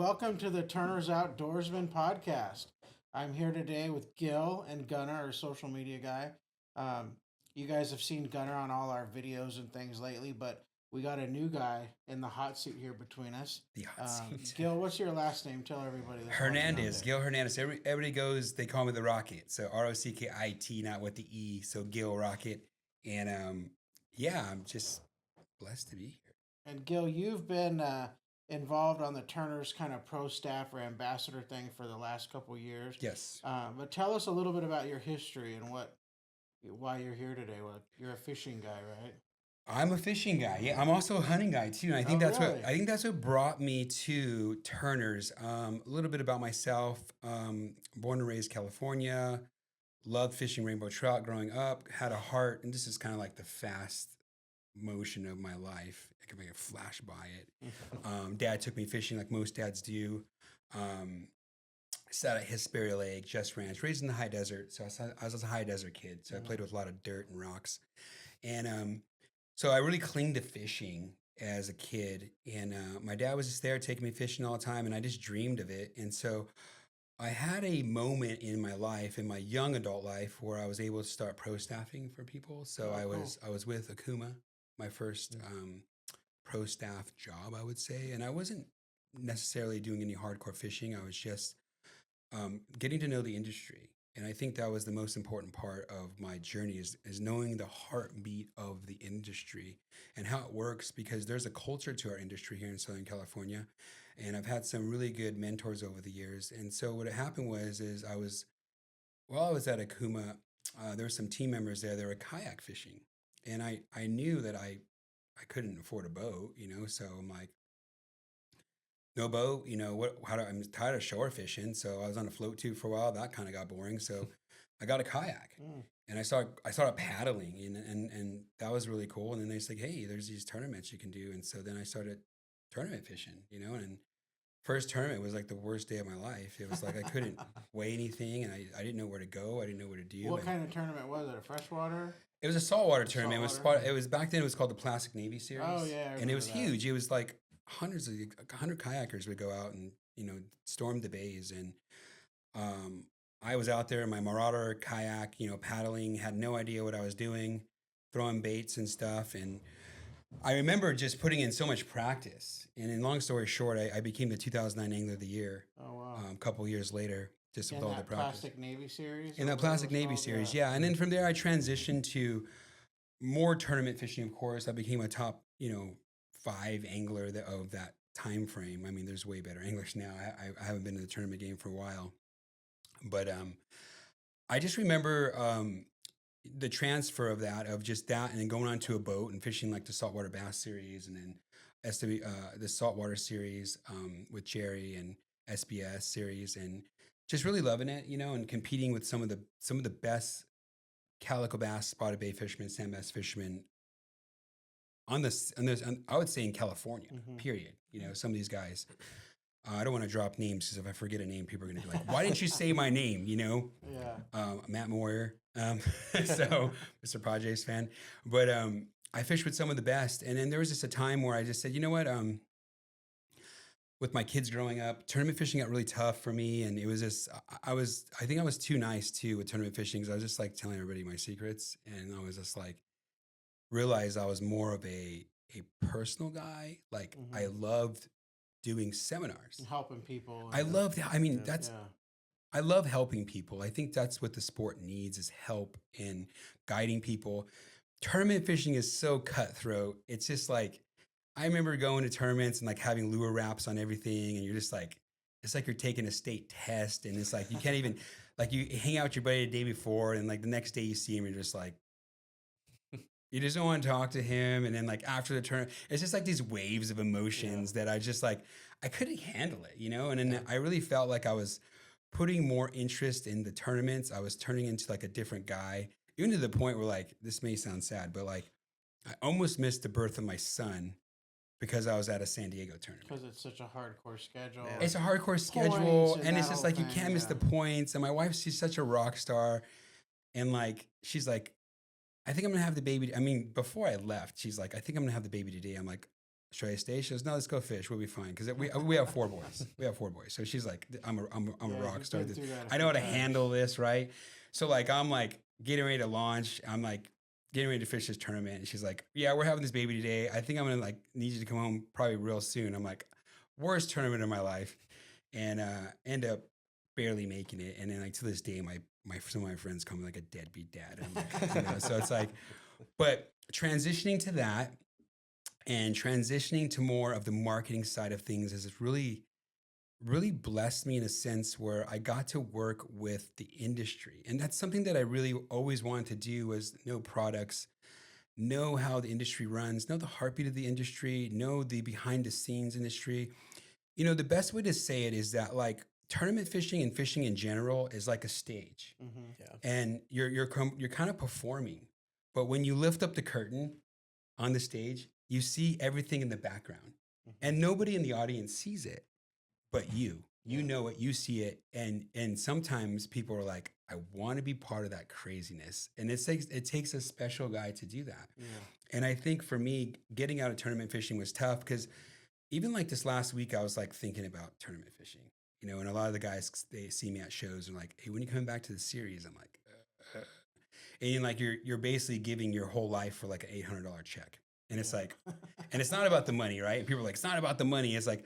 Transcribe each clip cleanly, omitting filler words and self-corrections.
welcome to the Turner's Outdoorsman podcast. I'm here today with Gil and Gunnar, our social media guy. Um, you guys have seen Gunnar on all our videos and things lately, but we got a new guy in the hot seat here between us. The hot seat. Gil, what's your last name? Tell everybody that's Hernandez, Gil Hernandez. Everybody goes, they call me the Rockit. So Rockit, not with the E. So Gil Rockit. And yeah, I'm just blessed to be here. And Gil, you've been involved on the Turner's kind of pro staff or ambassador thing for the last couple years. Yes. But tell us a little bit about your history and why you're here today. Well, you're a fishing guy, right? I'm a fishing guy. Yeah, I'm also a hunting guy too. And I think that's what brought me to Turner's. A little bit about myself. Born and raised California. Loved fishing rainbow trout growing up. Had a heart, and this is kind of like the fast motion of my life. I can make a flash by it. Dad took me fishing like most dads do. Sat at Hesperia Lake, Just Ranch, raised in the high desert. So I was a high desert kid. So I played with a lot of dirt and rocks. And so I really clinged to fishing as a kid. And my dad was just there taking me fishing all the time. And I just dreamed of it. And so I had a moment in my life, in my young adult life, where I was able to start pro staffing for people. So I was with Akuma, my first pro staff job, I would say. And I wasn't necessarily doing any hardcore fishing. I was just getting to know the industry. And I think that was the most important part of my journey is knowing the heartbeat of the industry and how it works, because there's a culture to our industry here in Southern California. And I've had some really good mentors over the years. And so what happened was, while I was at Akuma, there were some team members there that were kayak fishing. And I knew that I couldn't afford a boat, so I'm like, no boat, I'm tired of shore fishing. So I was on a float tube for a while. That kind of got boring. So I got a kayak and I started paddling and that was really cool. And then they said, hey, there's these tournaments you can do. And so then I started tournament fishing, and first tournament was like the worst day of my life. It was like I couldn't weigh anything and I didn't know where to go. I didn't know what to do. What kind of tournament was it? A freshwater? It was a saltwater tournament. It was back then. It was called the Plastic Navy Series. Oh yeah, and it was huge. It was like 100 kayakers would go out and storm the bays. And I was out there in my Marauder kayak, paddling. Had no idea what I was doing, throwing baits and stuff. And I remember just putting in so much practice. And in long story short, I became the 2009 Angler of the Year. Oh wow! A couple years later. Just with all the practice. Plastic Navy Series? In that Plastic Navy Series, yeah. And then from there, I transitioned to more tournament fishing, of course. I became a top, 5 angler of that time frame. I mean, there's way better anglers now. I haven't been in the tournament game for a while. But I just remember the transfer of just that and then going onto a boat and fishing like the Saltwater Bass Series and then the Saltwater Series with Jerry and SBS Series and just really loving it, and competing with some of the best calico bass, spotted bay fishermen, sand bass fishermen on I would say in California, period. Some of these guys. I don't want to drop names because if I forget a name, people are going to be like, "Why didn't you say my name?" Yeah. Matt Moyer, so Mr. Padres fan, but I fished with some of the best, and then there was just a time where I just said, you know what, with my kids growing up, tournament fishing got really tough for me. And it was just, I think I was too nice too with tournament fishing because I was just like telling everybody my secrets. And I was just like, realized I was more of a personal guy. Like I loved doing seminars. And helping people. I love that. I mean, I love helping people. I think that's what the sport needs is help in guiding people. Tournament fishing is so cutthroat. It's just like, I remember going to tournaments and like having lure wraps on everything. And you're just like, it's like you're taking a state test. And it's like, you can't even, like you hang out with your buddy the day before. And like the next day you see him, you're just like, you just don't want to talk to him. And then like after the tournament, it's just like these waves of emotions that I just like, I couldn't handle it, And then I really felt like I was putting more interest in the tournaments. I was turning into like a different guy, even to the point where like, this may sound sad, but like I almost missed the birth of my son because I was at a San Diego tournament. Because it's such a hardcore schedule. Yeah. It's a hardcore schedule. And it's just like, you can't miss the points. And my wife, she's such a rock star. And like, she's like, I think I'm going to have the baby. I mean, before I left, she's like, I think I'm going to have the baby today. I'm like, should I stay? She goes, no, let's go fish. We'll be fine. Because we have 4 boys. We have 4 boys. So she's like, I'm a Yeah, rock you've star. been through that a I know few how to times. handle this, right? So like I'm like getting ready to launch. I'm like getting ready to fish this tournament. And she's like, yeah, we're having this baby today. I think I'm gonna like need you to come home probably real soon. I'm like, worst tournament of my life. And end up barely making it. And then like to this day, my some of my friends call me like a deadbeat dad. I'm like, so it's like, but transitioning to that and transitioning to more of the marketing side of things has really blessed me in a sense where I got to work with the industry. And that's something that I really always wanted to do was know products, know how the industry runs, know the heartbeat of the industry, know the behind the scenes industry. The best way to say it is that like tournament fishing and fishing in general is like a stage. Mm-hmm. Yeah. And you're kind of performing. But when you lift up the curtain on the stage, you see everything in the background. Mm-hmm. And nobody in the audience sees it, but you. You Yeah. know it, you see it, and sometimes people are like, I want to be part of that craziness. And it takes a special guy to do that. Yeah. And I think for me, getting out of tournament fishing was tough because even like this last week, I was like thinking about tournament fishing, and a lot of the guys, they see me at shows and like, hey, when are you coming back to the series? I'm like, and like you're basically giving your whole life for like an $800 check. And it's Yeah. like, and it's not about the money, right? And people are like, it's not about the money. It's like,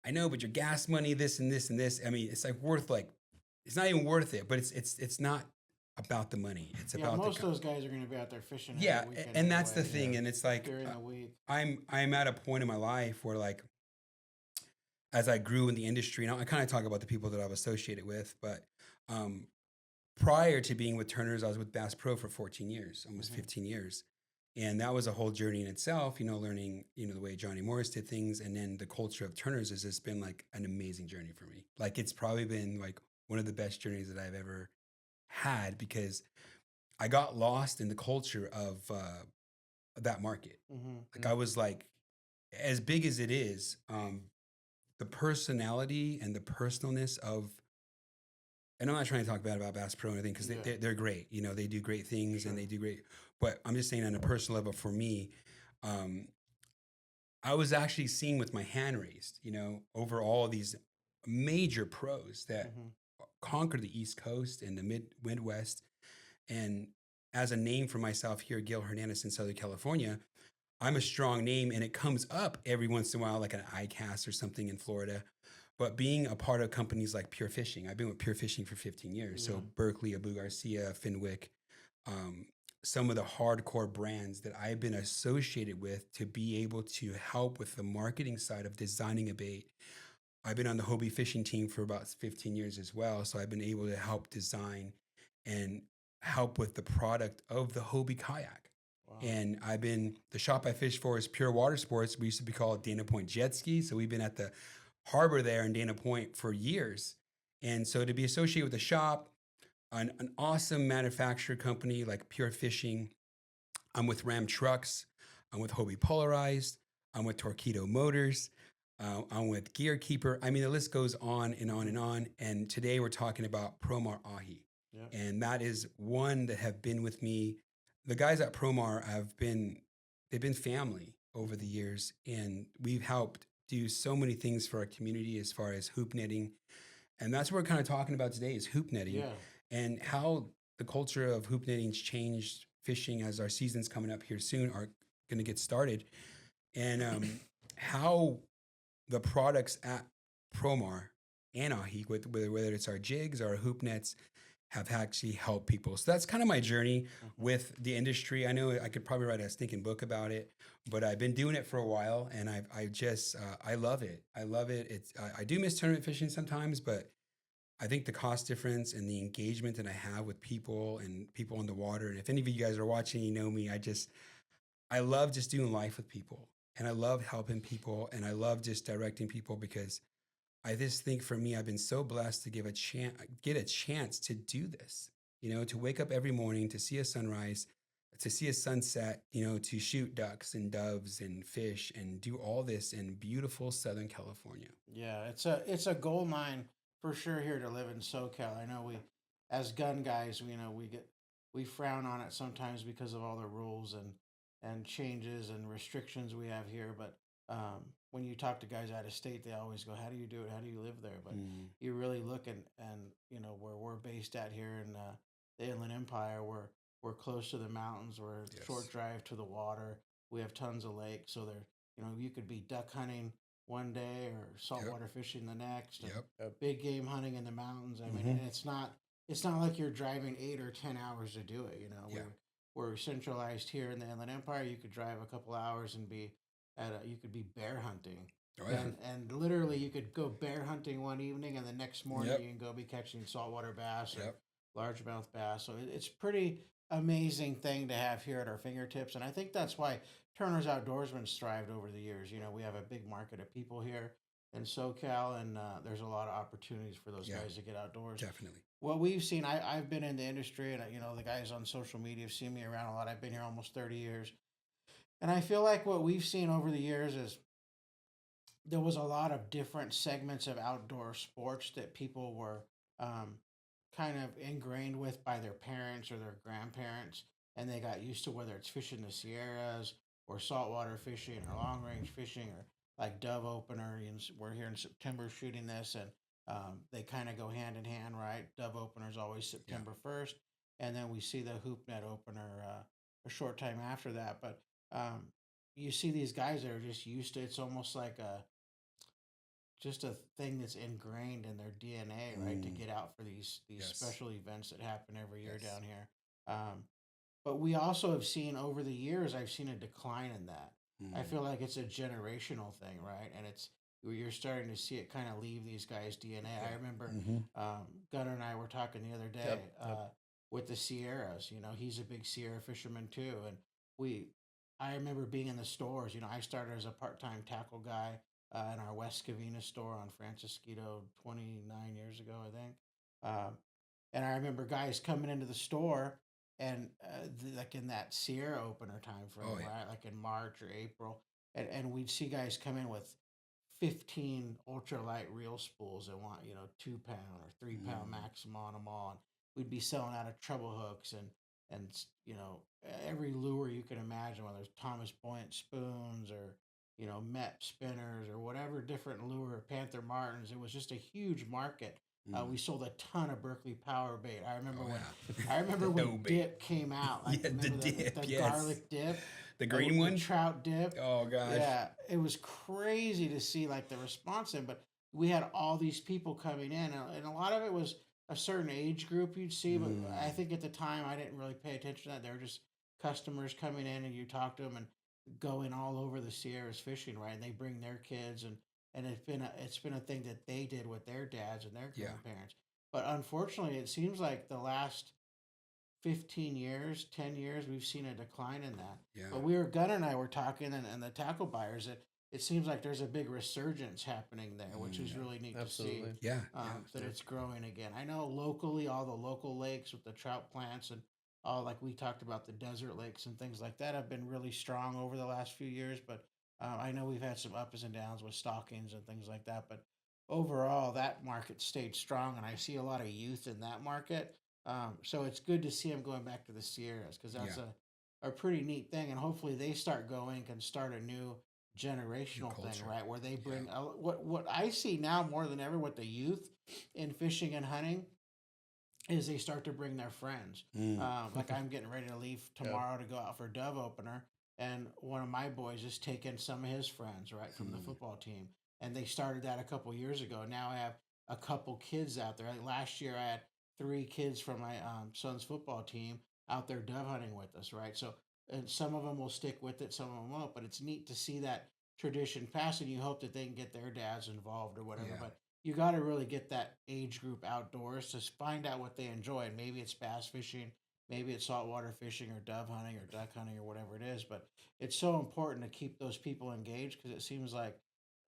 I know, but your gas money, this and this and this. I mean, it's like worth like, it's not even worth it, but it's not about the money. It's Yeah, about most the of those guys are going to be out there fishing every yeah, weekend and that's the anyway, thing. And it's like during the week. I'm at a point in my life where like as I grew in the industry, and I kind of talk about the people that I've associated with, but um, prior to being with Turner's, I was with Bass Pro for 14 years, almost Mhm. 15 years. And that was a whole journey in itself, learning, the way Johnny Morris did things. And then the culture of Turner's has just been like an amazing journey for me. Like it's probably been like one of the best journeys that I've ever had because I got lost in the culture of that market. Mm-hmm. Like I was like, as big as it is, the personality and the personalness of, and I'm not trying to talk bad about Bass Pro or anything because Yeah. they're great. They do great things Sure. and they do great. But I'm just saying on a personal level for me, um, I was actually seeing with my hand raised, over all these major pros that Mm-hmm. conquer the East Coast and the Midwest. And as a name for myself here, Gil Hernandez in Southern California, I'm a strong name and it comes up every once in a while, like an ICAST or something in Florida. But being a part of companies like Pure Fishing, I've been with Pure Fishing for 15 years. Yeah. So Berkeley, Abu Garcia, Finwick, um, some of the hardcore brands that I've been associated with to be able to help with the marketing side of designing a bait. I've been on the Hobie fishing team for about 15 years as well. So I've been able to help design and help with the product of the Hobie kayak. Wow. And the shop I fish for is Pure Water Sports. We used to be called Dana Point Jet Ski. So we've been at the harbor there in Dana Point for years. And so to be associated with the shop, an awesome manufacturer company like Pure Fishing, I'm with Ram Trucks, I'm with Hobie Polarized, I'm with Torpedo Motors, I'm with Gear Keeper. I mean, the list goes on and on and on. And today we're talking about Promar Ahi. Yeah. And that is one that have been with me. The guys at Promar they've been family over the years. And we've helped do so many things for our community as far as hoop netting. And that's what we're kind of talking about today is hoop netting Yeah. and how the culture of hoop netting's changed fishing as our seasons coming up here soon are going to get started. And how the products at Promar and Ahi, whether it's our jigs or our hoop nets, have actually helped people. So that's kind of my journey Mm-hmm. with the industry. I know I could probably write a stinking book about it, but I've been doing it for a while, and I just I love it. I love it. I do miss tournament fishing sometimes, but I think the cost difference and the engagement that I have with people and people on the water. And if any of you guys are watching, you know me. I love just doing life with people, and I love helping people, and I love just directing people because I just think for me, I've been so blessed to get a chance to do this, to wake up every morning, to see a sunrise, to see a sunset, to shoot ducks and doves and fish and do all this in beautiful Southern California. Yeah, it's a gold mine for sure here to live in SoCal. I know we, as gun guys, we frown on it sometimes because of all the rules and changes and restrictions we have here. But when you talk to guys out of state, they always go, "How do you do it? How do you live there?" But Mm. you really look and where we're based at here in the Inland Empire, we're close to the mountains. We're a short Yes. drive to the water. We have tons of lakes, so there, you could be duck hunting one day or Yep. saltwater fishing the next, and Yep. Yep. big game hunting in the mountains. I mean, Mm-hmm. and it's not like you're driving 8 or 10 hours to do it. Yeah. We're centralized here in the Inland Empire. You could drive a couple hours and be you could be bear hunting. Oh, yeah. And literally you could go bear hunting one evening and the next morning Yep. you can go be catching saltwater bass or Yep. largemouth bass. So it's pretty amazing thing to have here at our fingertips. And I think that's why Turner's Outdoorsman thrived over the years. We have a big market of people here in SoCal, and there's a lot of opportunities for those Yeah. guys to get outdoors. Definitely. What we've seen, I've been in the industry, and the guys on social media have seen me around a lot. I've been here almost 30 years. And I feel like what we've seen over the years is there was a lot of different segments of outdoor sports that people were um, kind of ingrained with by their parents or their grandparents, and they got used to whether it's fishing the Sierras or saltwater fishing or long range fishing or like dove opener. We're here in September shooting this, and they kind of go hand in hand, right? Dove opener is always Yeah. September 1st, and then we see the hoop net opener a short time after that. But um, you see these guys that are just used to it's almost like just a thing that's ingrained in their DNA, right? To Mm. get out for these Yes. special events that happen every year Yes. down here. But we also have seen over the years, I've seen a decline in that. I Mm. feel like it's a generational thing, right? And you're starting to see it kind of leave these guys' DNA. I Yeah. remember Mm-hmm. Gunnar and I were talking the other day Yep. with the Sierras. He's a big Sierra fisherman too, and we. I remember being in the stores. I started as a part-time tackle guy in our West Covina store on Francisquito 29 years ago, I think. Um, and I remember guys coming into the store and like in that Sierra opener time frame, Oh, yeah. right? Like in March or April, and we'd see guys come in with 15 ultralight reel spools that want 2 pound or 3 pound Mm. maximum on them all. And we'd be selling out of treble hooks and every lure you can imagine, whether it's Thomas Buoyant spoons or Met spinners or whatever different lure, Panther Martins. It was just a huge market. We Mm. sold a ton of Berkeley power bait. I remember Oh, when yeah. I remember when No bait. dip came out. Like Yeah, the remember dip, the yes. garlic dip, The green one? the trout dip. Oh, gosh. Yeah, it was crazy to see like the response in, but we had all these people coming in, and a lot of it was a certain age group you'd see, but I Mm. think at the time I didn't really pay attention to that. They were just customers coming in, and you talk to them and going all over the Sierras fishing, right? And they bring their kids, and it's been a thing that they did with their dads and their Yeah. grandparents. But unfortunately, it seems like the last 15 years, 10 years, we've seen a decline in that. Yeah. But Gunnar and I were talking, and the tackle buyers, it seems like there's a big resurgence happening there, which is Mm. really neat to see Absolutely. Yeah. that it's growing again. I know locally, all the local lakes with the trout plants and all, like we talked about, the desert lakes and things like that have been really strong over the last few years. But I know we've had some ups and downs with stockings and things like that. But overall, that market stayed strong, and I see a lot of youth in that market. So it's good to see them going back to the Sierras because that's Yeah. a pretty neat thing. And hopefully they start going and start a new generational thing, culture. right? Where they Yeah. bring what I see now more than ever with the youth in fishing and hunting is they start to bring their friends. Mm. Like I'm getting ready to leave tomorrow to go out for dove opener, and one of my boys is taking some of his friends right from the Mm. football team, and they started that a couple years ago. Now I have a couple kids out there. Like last year, I had 3 kids from my son's football team out there dove hunting with us, right? So, and some of them will stick with it, some of them won't. But it's neat to see that tradition pass, and you hope that they can get their dads involved or whatever. Yeah. But you got to really get that age group outdoors to find out what they enjoy. And maybe it's bass fishing, maybe it's saltwater fishing or dove hunting or duck hunting or whatever it is. But it's so important to keep those people engaged because it seems like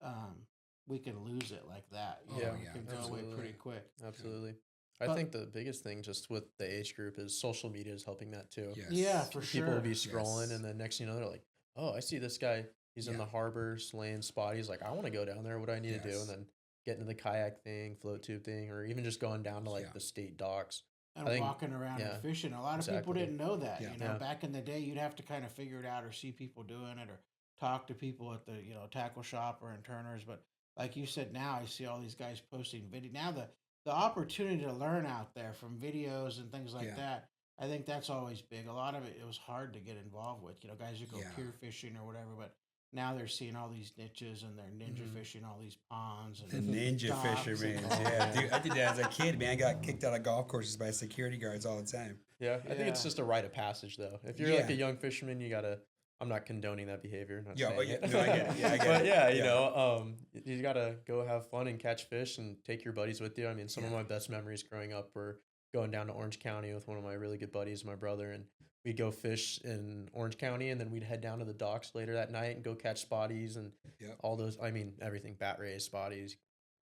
um, we can lose it like that. Oh, Yeah, It can go away absolutely. pretty quick. Absolutely. I But think the biggest thing just with the age group is social media is helping that too. Yes. yeah, for People will sure. be scrolling, Yes. and then next thing you know, they're like, "Oh, I see this guy. He's in Yeah. the harbor slaying spot. He's like, I want to go down there. What do I need to do?" Yes. And then get into the kayak thing, float tube thing, or even just going down to like Yeah. the state docks. And I think- walking around yeah, and fishing. A lot of people exactly. didn't know that. Yeah. You know, Yeah. back in the day, you'd have to kind of figure it out or see people doing it or talk to people at the tackle shop or in Turner's. But like you said, now I see all these guys posting video. Now the opportunity to learn out there from videos and things like Yeah. that. I think that's always big. A lot of it was hard to get involved with. Guys who go Yeah. pier fishing or whatever, but now they're seeing all these niches and they're ninja Mhm. fishing all these ponds The and ninja docks fisherman. and all Yeah, that. dude, I did that as a kid, man. I got kicked out of golf courses by security guards all the time. Yeah, I think it's Yeah. just a rite of passage, though. If you're like Yeah. a young fisherman, you gotta. I'm not condoning that behavior. Not Yeah, saying oh, yeah, it. no, I get it. Yeah, I get But it. yeah, Yeah. you gotta go have fun and catch fish and take your buddies with you. I mean, some of Yeah. my best memories growing up were going down to Orange County with one of my really good buddies, my brother, and we'd go fish in Orange County, and then we'd head down to the docks later that night and go catch spotties and Yep. all those. I mean, everything, bat rays, spotties.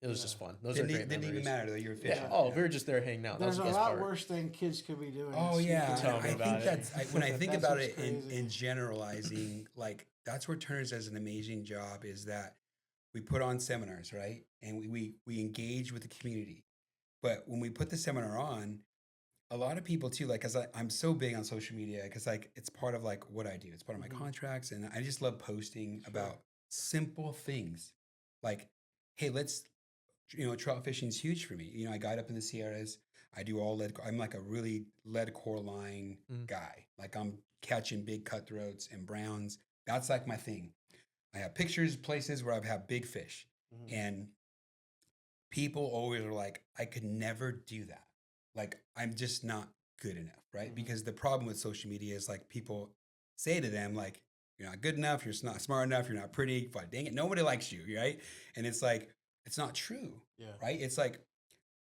It was just Yeah. fun. Those are great Didn't even memories. matter though. You were Yeah. fishing. Oh, Yeah. we were just there hanging out. That was There's the a best lot part. worse thing kids could be doing. Oh than yeah, sneaking Tell me I out. about think it. that's when I think That's about what's it in crazy. generalizing, like that's where Turner's does an amazing job. Is that we put on seminars, right, and we engage with the community. But when we put the seminar on, a lot of people too, like, cause I'm so big on social media, cause like it's part of like what I do. It's part of my Mhm. contracts, and I just love posting Sure. about simple things, like, hey, let's, trout fishing is huge for me. I guide up in the Sierras. I do all lead. I'm like a really lead core line Mm. guy. Like I'm catching big cutthroats and browns. That's like my thing. I have pictures, places where I've had big fish, Mhm. and people always are like, I could never do that. Like, I'm just not good enough, right? Mhm. Because the problem with social media is like people say to them, like, you're not good enough, you're not smart enough, you're not pretty, but dang it, nobody likes you, right? And it's like, it's not true, Yeah. right? It's like,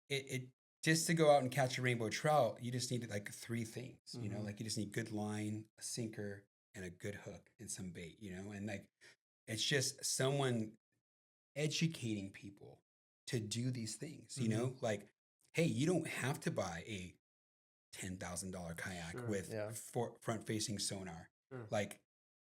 it just to go out and catch a rainbow trout, you just need like three things, Mhm. like you just need good line, a sinker, and a good hook and some bait, and like, it's just someone educating people to do these things, Mhm. like, hey, you don't have to buy a $10,000 kayak Sure. with Yeah. front facing sonar. Sure. Like,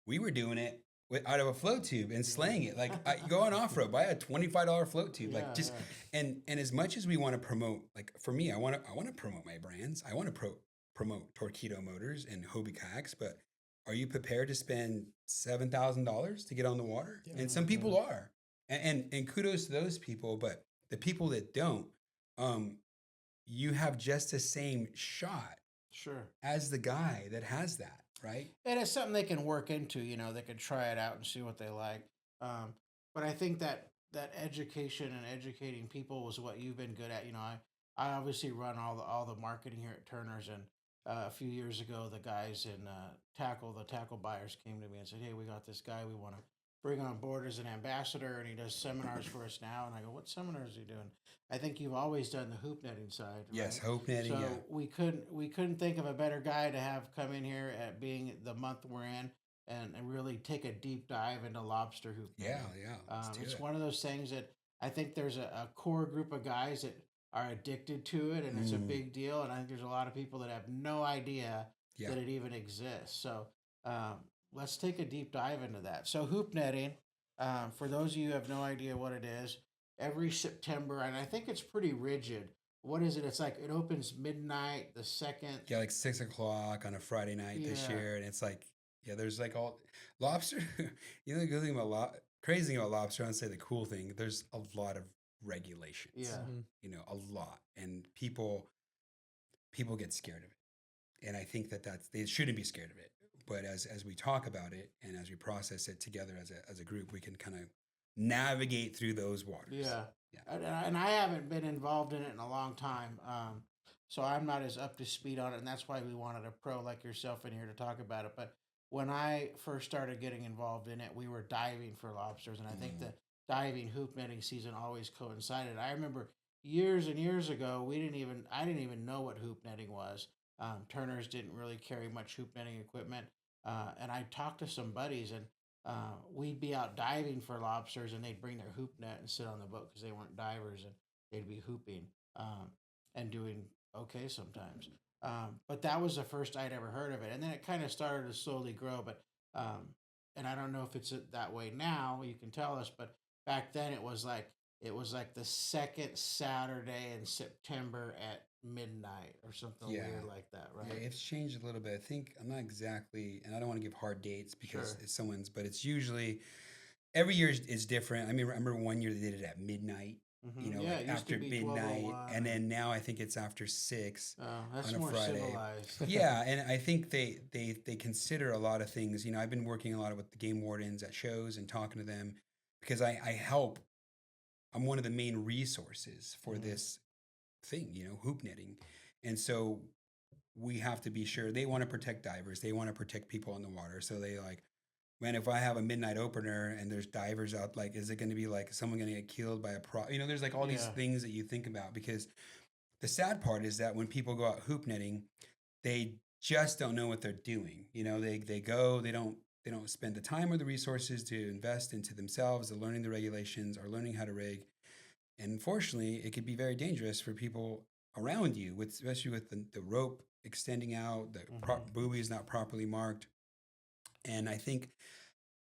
we were doing it out of a float tube and Yeah. slaying it. Like, you go on off road, buy a $25 float tube. Yeah, Like, just yeah. and as much as we want to promote, like for me, I want to promote my brands. I want to promote Torpedo Motors and Hobie kayaks, but are you prepared to spend $7,000 to get on the water? Yeah. And some people are, and kudos to those people. But the people that don't, you have just the same shot Sure. as the guy that has that, right? And it's something they can work into. They can try it out and see what they like. But I think that education and educating people was what you've been good at. I obviously run all the marketing here at Turner's, and a few years ago, the guys in the tackle buyers came to me and said, "Hey, we got this guy we want to bring on board as an ambassador, and he does seminars for us now." And I go, "What seminars are you doing?" I think you've always done the hoop netting side, Yes, right? hope netting. So Yeah, we couldn't think of a better guy to have come in here at being the month we're in and really take a deep dive into lobster hoop yeah, netting. yeah. Let's do It's it. one of those things that I think there's a core group of guys that are addicted to it, and it's a Mm, big deal. And I think there's a lot of people that have no idea yeah. that it even exists. So um, let's take a deep dive into that. So hoop netting, for those of you who have no idea what it is, every September, and I think it's pretty rigid. What is it? It's like it opens midnight the second. Yeah, like 6 o'clock on a Friday night this Yeah, year, and it's like, yeah, there's like all lobster. The good thing about crazy thing about lobster, I'd say the cool thing, there's a lot of regulations. yeah, Mhm. A lot, and people get scared of it, and I think that's they shouldn't be scared of it. But as we talk about it and as we process it together as a group, we can kind of navigate through those waters. yeah. Yeah. And I haven't been involved in it in a long time, so I'm not as up to speed on it, and that's why we wanted a pro like yourself in here to talk about it. But when I first started getting involved in it, we were diving for lobsters, and I think Mm, the diving hoop netting season always coincided. I remember years and years ago, I didn't even know what hoop netting was. Turner's didn't really carry much hoop netting equipment, and I talked to some buddies, and we'd be out diving for lobsters, and they'd bring their hoop net and sit on the boat because they weren't divers, and they'd be hooping and doing okay sometimes. But that was the first I'd ever heard of it, and then it kind of started to slowly grow. But and I don't know if it's that way now. You can tell us, but back then it was like it was like the second Saturday in September at midnight or something Yeah. weird like that, Yeah, right? it's changed a little bit. I think I'm not exactly, and I don't want to give hard dates because Sure. it's someone's, but it's usually every year is different. I mean, I remember one year they did it at midnight, Yeah, like it used to after be midnight, 12:01, and and then now I think it's after 6 that's on a more Friday. civilized. Yeah, and I think they consider a lot of things. I've been working a lot with the game wardens at shows and talking to them because I help. I'm one of the main resources for Mhm. this thing, hoop netting, and so we have to be sure they want to protect divers. They want to protect people in the water. So they like, man, if I have a midnight opener and there's divers out, like, is it going to be like someone going to get killed by a pro? There's like all these Yeah. things that you think about because the sad part is that when people go out hoop netting, they just don't know what they're doing. They go, they don't spend the time or the resources to invest into themselves, to learning the regulations or learning how to rig. And unfortunately, it could be very dangerous for people around you, especially with the rope extending out, the Mhm. buoy is not properly marked. And I think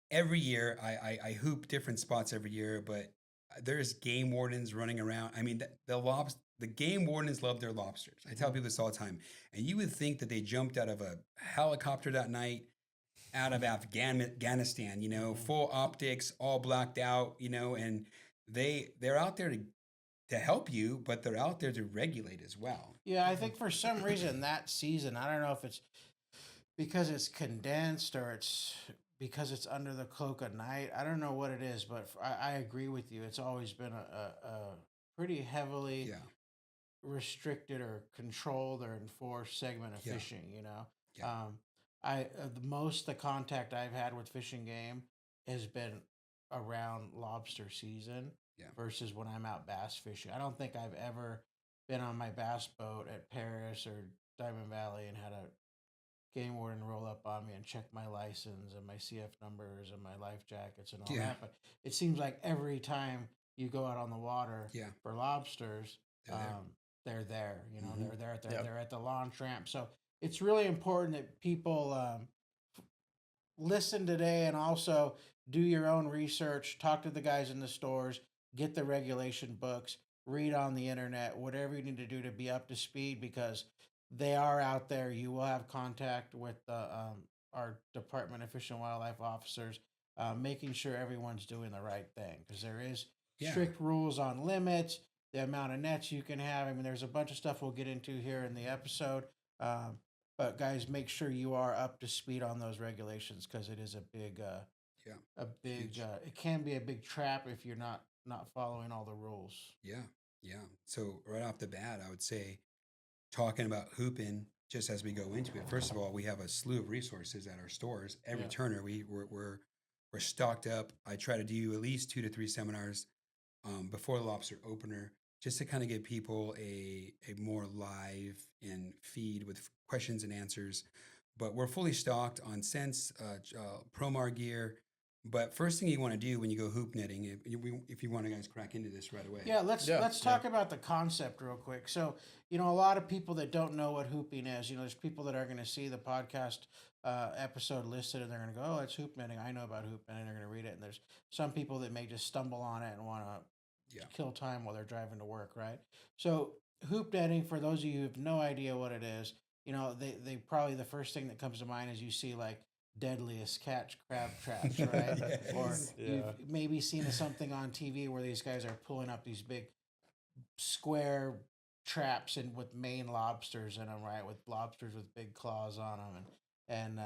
every year I hoop different spots every year, but there's game wardens running around. I mean, the game wardens love their lobsters. I tell Mhm. people this all the time. And you would think that they jumped out of a helicopter that night out of Afghanistan, Mhm. full optics, all blacked out, and they're out there to help you, but they're out there to regulate as well. Yeah, I think for some reason that season, I don't know if it's because it's condensed or it's because it's under the cloak of night. I don't know what it is, but I agree with you. It's always been a pretty heavily Yeah, restricted or controlled or enforced segment of yeah, fishing. yeah, The contact I've had with fishing game has been around lobster season yeah, versus when I'm out bass fishing. I don't think I've ever been on my bass boat at Paris or Diamond Valley and had a game warden roll up on me and check my license and my CF numbers and my life jackets and all yeah, that. But it seems like every time you go out on the water yeah. for lobsters, They're there. um, they're there. Hmm. They're Yep. at the launch ramp. So it's really important that people listen today and also do your own research, talk to the guys in the stores, get the regulation books, read on the internet, whatever you need to do to be up to speed because they are out there. You will have contact with our Department of Fish and Wildlife officers, making sure everyone's doing the right thing because there is Yeah, strict rules on limits, the amount of nets you can have. I mean, there's a bunch of stuff we'll get into here in the episode. Um, but guys, make sure you are up to speed on those regulations because it is yeah. a big. Huge. It can be a big trap if you're not following all the rules. Yeah, yeah. So right off the bat, I would say talking about hooping just as we go into it. First of all, we have a slew of resources at our stores. Every Yeah, turner, we're stocked up. I try to do at least 2 to 3 seminars before the lobster opener, just to kind of give people a more live and feed with questions and answers. But we're fully stocked on scents, Promar gear. But first thing you want to do when you go hoop netting, if you want to guys crack into this right away. yeah. Let's Yeah. let's Yeah. talk about the concept real quick. So a lot of people that don't know what hooping is. There's people that are going to see the podcast episode listed and they're going to go, "Oh, it's hoop netting. I know about hoop netting." They're going to read it, and there's some people that may just stumble on it and want to Yeah, kill time while they're driving to work, right? So hoop netting, for those of you who have no idea what it is, they probably the first thing that comes to mind is you see like deadliest catch crab traps, right? Or yes, you've Yeah. maybe seen something on TV where these guys are pulling up these big square traps and with Maine lobsters in them, right? With lobsters with big claws on them, and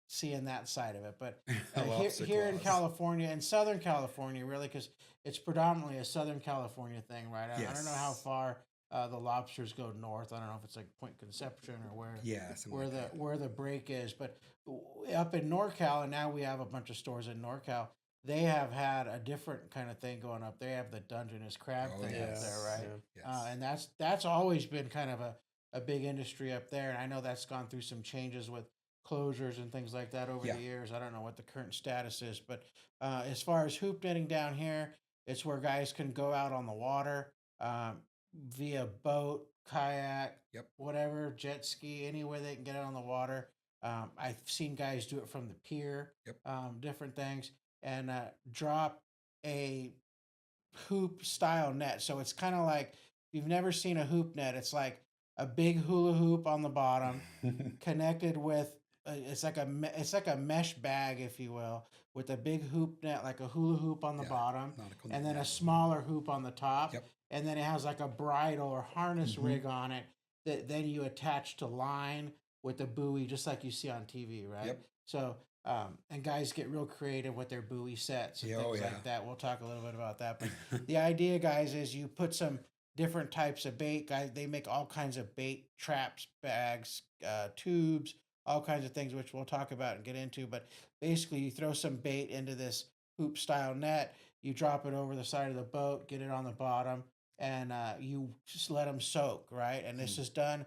seeing that side of it. But lobster here in claws. California, in Southern California, really, because it's predominantly a Southern California thing, right? I don't know how Yes, far the lobsters go north. I don't know if it's like Point Conception or yeah, something like that. where the break is, but up in NorCal, and now we have a bunch of stores in NorCal. They have had a different kind of thing going up. They have the Dungeness crab Oh thing up Yeah. there, yes, right? Yeah. yes, And that's always been kind of a big industry up there. And I know that's gone through some changes with closures and things like that over yeah, the years. I don't know what the current status is, but as far as hoop netting down here, it's where guys can go out on the water um, via boat, kayak, yep, whatever, jet ski, anywhere they can get out on the water. I've seen guys do it from the pier, yep, different things, and drop a hoop style net. So it's kind of like, if you've never seen a hoop net, it's like a big hula hoop on the bottom connected with it's like a mesh bag, if you will, with a big hoop net, like a hula hoop on the Yeah, bottom, nautical and net, then yeah. a smaller hoop on the top, Yep. and then it has like a bridle or harness Mhm. rig on it that then you attach to line with a buoy, just like you see on TV, right? Yep. So, and guys get real creative with their buoy sets and Yeah, oh, things yeah. like that. We'll talk a little bit about that. But the idea, guys, is you put some different types of bait. Guys, they make all kinds of bait traps, bags, tubes, all kinds of things, which we'll talk about and get into. But basically, you throw some bait into this hoop style net, you drop it over the side of the boat, get it on the bottom, and you just let them soak, right? And this Mm. is done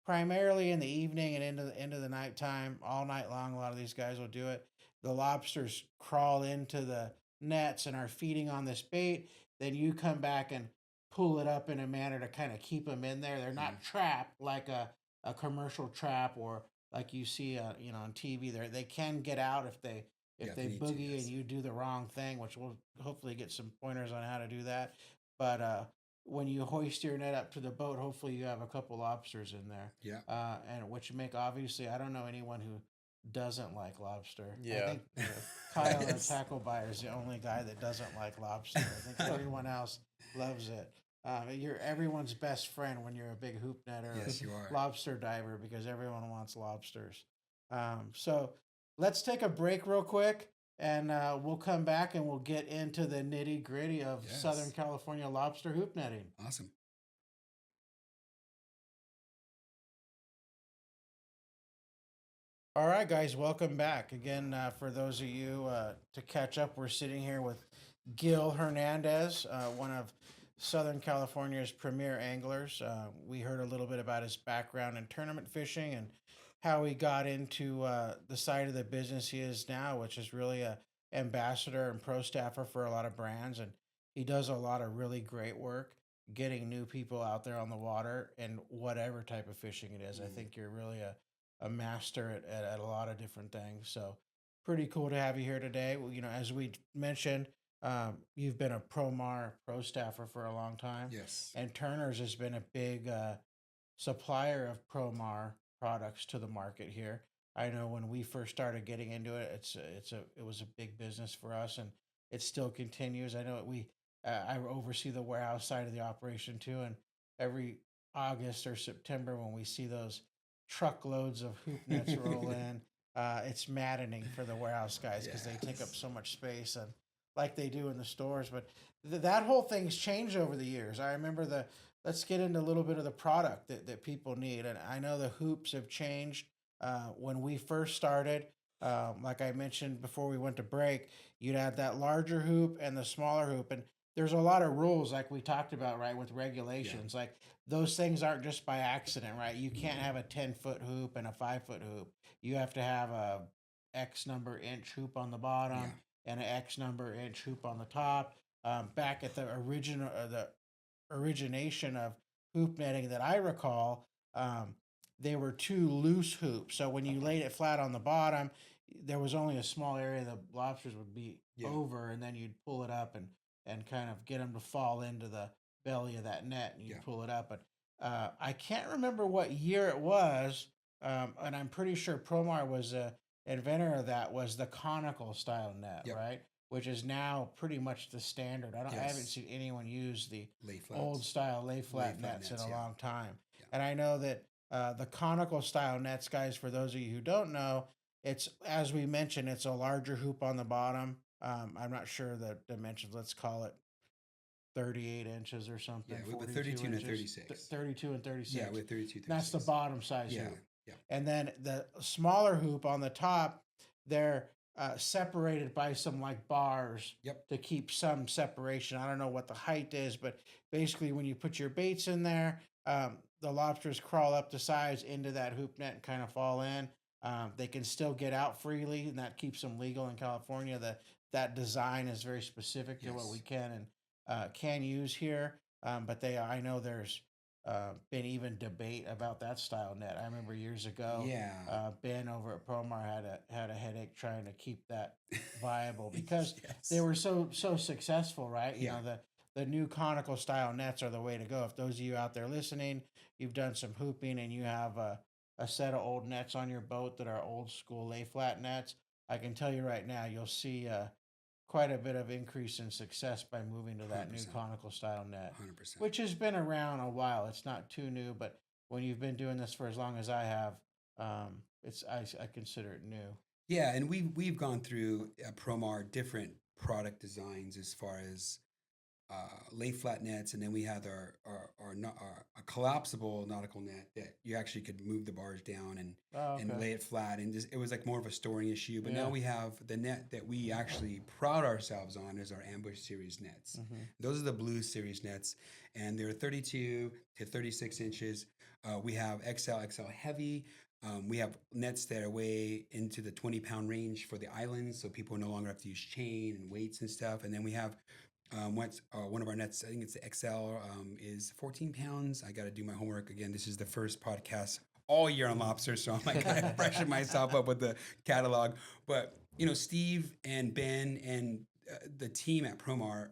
primarily in the evening and into the nighttime, all night long. A lot of these guys will do it. The lobsters crawl into the nets and are feeding on this bait. Then you come back and pull it up in a manner to kind of keep them in there. They're not trapped like a commercial trap or like you see on TV. They can get out if they Yeah, if if they you need to, boogie and yes. you do the wrong thing, which we'll hopefully get some pointers on how to do that. But when you hoist your net up to the boat, hopefully you have a couple lobsters in there. Yeah. And which make obviously, I don't know anyone who doesn't like lobster. I Yeah. think Yeah. Kyle, our Yes. tackle buyer, is the only guy that doesn't like lobster. I think everyone else loves it. You're everyone's best friend when you're a big hoop netter or Yes, you are. lobster diver because everyone wants lobsters. So let's take a break real quick and we'll come back and we'll get into the nitty gritty of Southern Yes. California lobster hoop netting. Awesome. All right, guys, welcome back again. For those of you to catch up, we're sitting here with Gil Hernandez, one of Southern California's premier anglers. We heard a little bit about his background in tournament fishing and how he got into the side of the business he is now, which is really a ambassador and pro staffer for a lot of brands, and he does a lot of really great work getting new people out there on the water and whatever type of fishing it is. I think you're really a master at a lot of different things. So pretty cool to have you here today. Well, as we mentioned, you've been a pro staffer for a long time, Yes. and Turner's has been a big supplier of Promar products to the market here. I know when we first started getting into it, it was a big business for us, and it still continues. I know I oversee the warehouse side of the operation too, and every August or September when we see those truckloads of hoop nets roll in, it's maddening for the warehouse guys because they take up Yes. so much space and like they do in the stores. But that whole thing's changed over the years. I remember the let's get into a little bit of the product that people need. And I know the hoops have changed. When we first started, like I mentioned before we went to break, you'd have that larger hoop and the smaller hoop. And there's a lot of rules, like we talked about, right, with regulations. Like those things aren't just by accident, right? You can't have a 10-foot hoop and a 5-foot hoop. You have to have a X number inch hoop on the bottom Yeah. and an X number inch hoop on the top. Back at the origination of hoop netting that I recall, they were two loose hoops. So when you laid it flat on the bottom, there was only a small area the lobsters would be Yeah. over, and then you'd pull it up and kind of get them to fall into the belly of that net, and you Yeah. pull it up. But I can't remember what year it was, and I'm pretty sure Promar was a inventor of that. Was the conical style net, Yep. right? Which is now pretty much the standard. I haven't Yes. seen anyone use the Lay flats. old style lay flat flat nets in nets, a yeah. long time. Yeah. And I know that the conical style nets, guys, for those of you who don't know, it's as we mentioned, it's a larger hoop on the bottom. I'm not sure the dimensions. Let's call it 38 inches or something. Yeah, with 42 32 and a inches, 36. 32 and 36. Yeah, with 32, 36. That's the bottom size Yeah. hoop. Yeah. And then the smaller hoop on the top, they're separated by some like bars Yep. to keep some separation. I don't know what the height is, but basically, when you put your baits in there, the lobsters crawl up the sides into that hoop net and kind of fall in. They can still get out freely, and that keeps them legal in California. That design is very specific to what Yes. we can and can use here. But I know there's been even debate about that style net. I remember years ago, Yeah. Ben over at Promar had a headache trying to keep that viable because Yes. they were so successful, right? You Yeah. know, the new conical style nets are the way to go. If those of you out there listening, you've done some hooping and you have a set of old nets on your boat that are old school lay flat nets, I can tell you right now, you'll see quite a bit of increase in success by moving to that new 100%. conical style net, 100%. which has been around a while. It's not too new, but when you've been doing this for as long as I have, I consider it new. Yeah, and we've gone through at Promar different product designs as far as lay flat nets, and then we had our a collapsible nautical net that you actually could move the bars down Oh, and okay. lay it flat, and just, it was like more of a storing issue. But now Yeah. we have the net that we actually proud ourselves on is our ambush series nets. Hmm. Those are the blue series nets, and they're 32 to 36 inches. We have XL heavy. We have nets that are way into the 20-pound range for the islands, so people no longer have to use chain and weights and stuff. And then we have one of our nets, I think it's the XL, is 14 pounds. I got to do my homework again. This is the first podcast all year on lobster, so I'm like brushing myself up with the catalog. But Steve and Ben and the team at Promar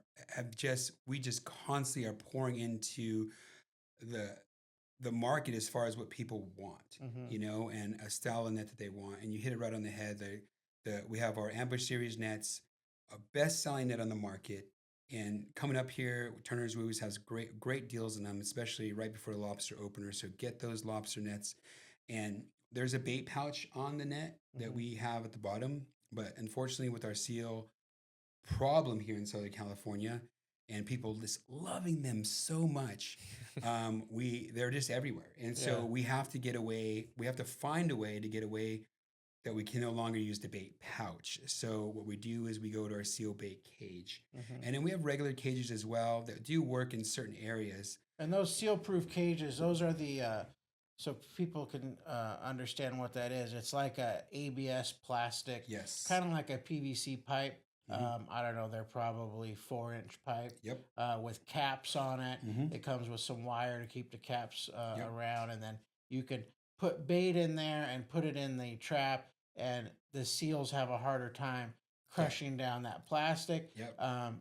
we just constantly are pouring into the the market as far as what people want, Hmm. and a style of net that they want. And you hit it right on the head. We have our ambush series nets, a best selling net on the market. And coming up here, Turner's Woos has great deals on them, especially right before the lobster opener. So get those lobster nets. And there's a bait pouch on the net that Hmm. we have at the bottom. But unfortunately, with our seal problem here in Southern California, and people just loving them so much, they're just everywhere, and Yeah. so we have to get away. We have to find a way to get away that we can no longer use the bait pouch. So what we do is we go to our seal bait cage, Hmm. and then we have regular cages as well that do work in certain areas. And those seal-proof cages, those are the so people can understand what that is. It's like a ABS plastic, Yes. kind of like a PVC pipe. Hmm. I don't know. They're probably 4-inch pipe Yep. with caps on it. Hmm. It comes with some wire to keep the caps Yep. around, and then you can put bait in there and put it in the trap, and the seals have a harder time Yeah. crushing down that plastic Yep.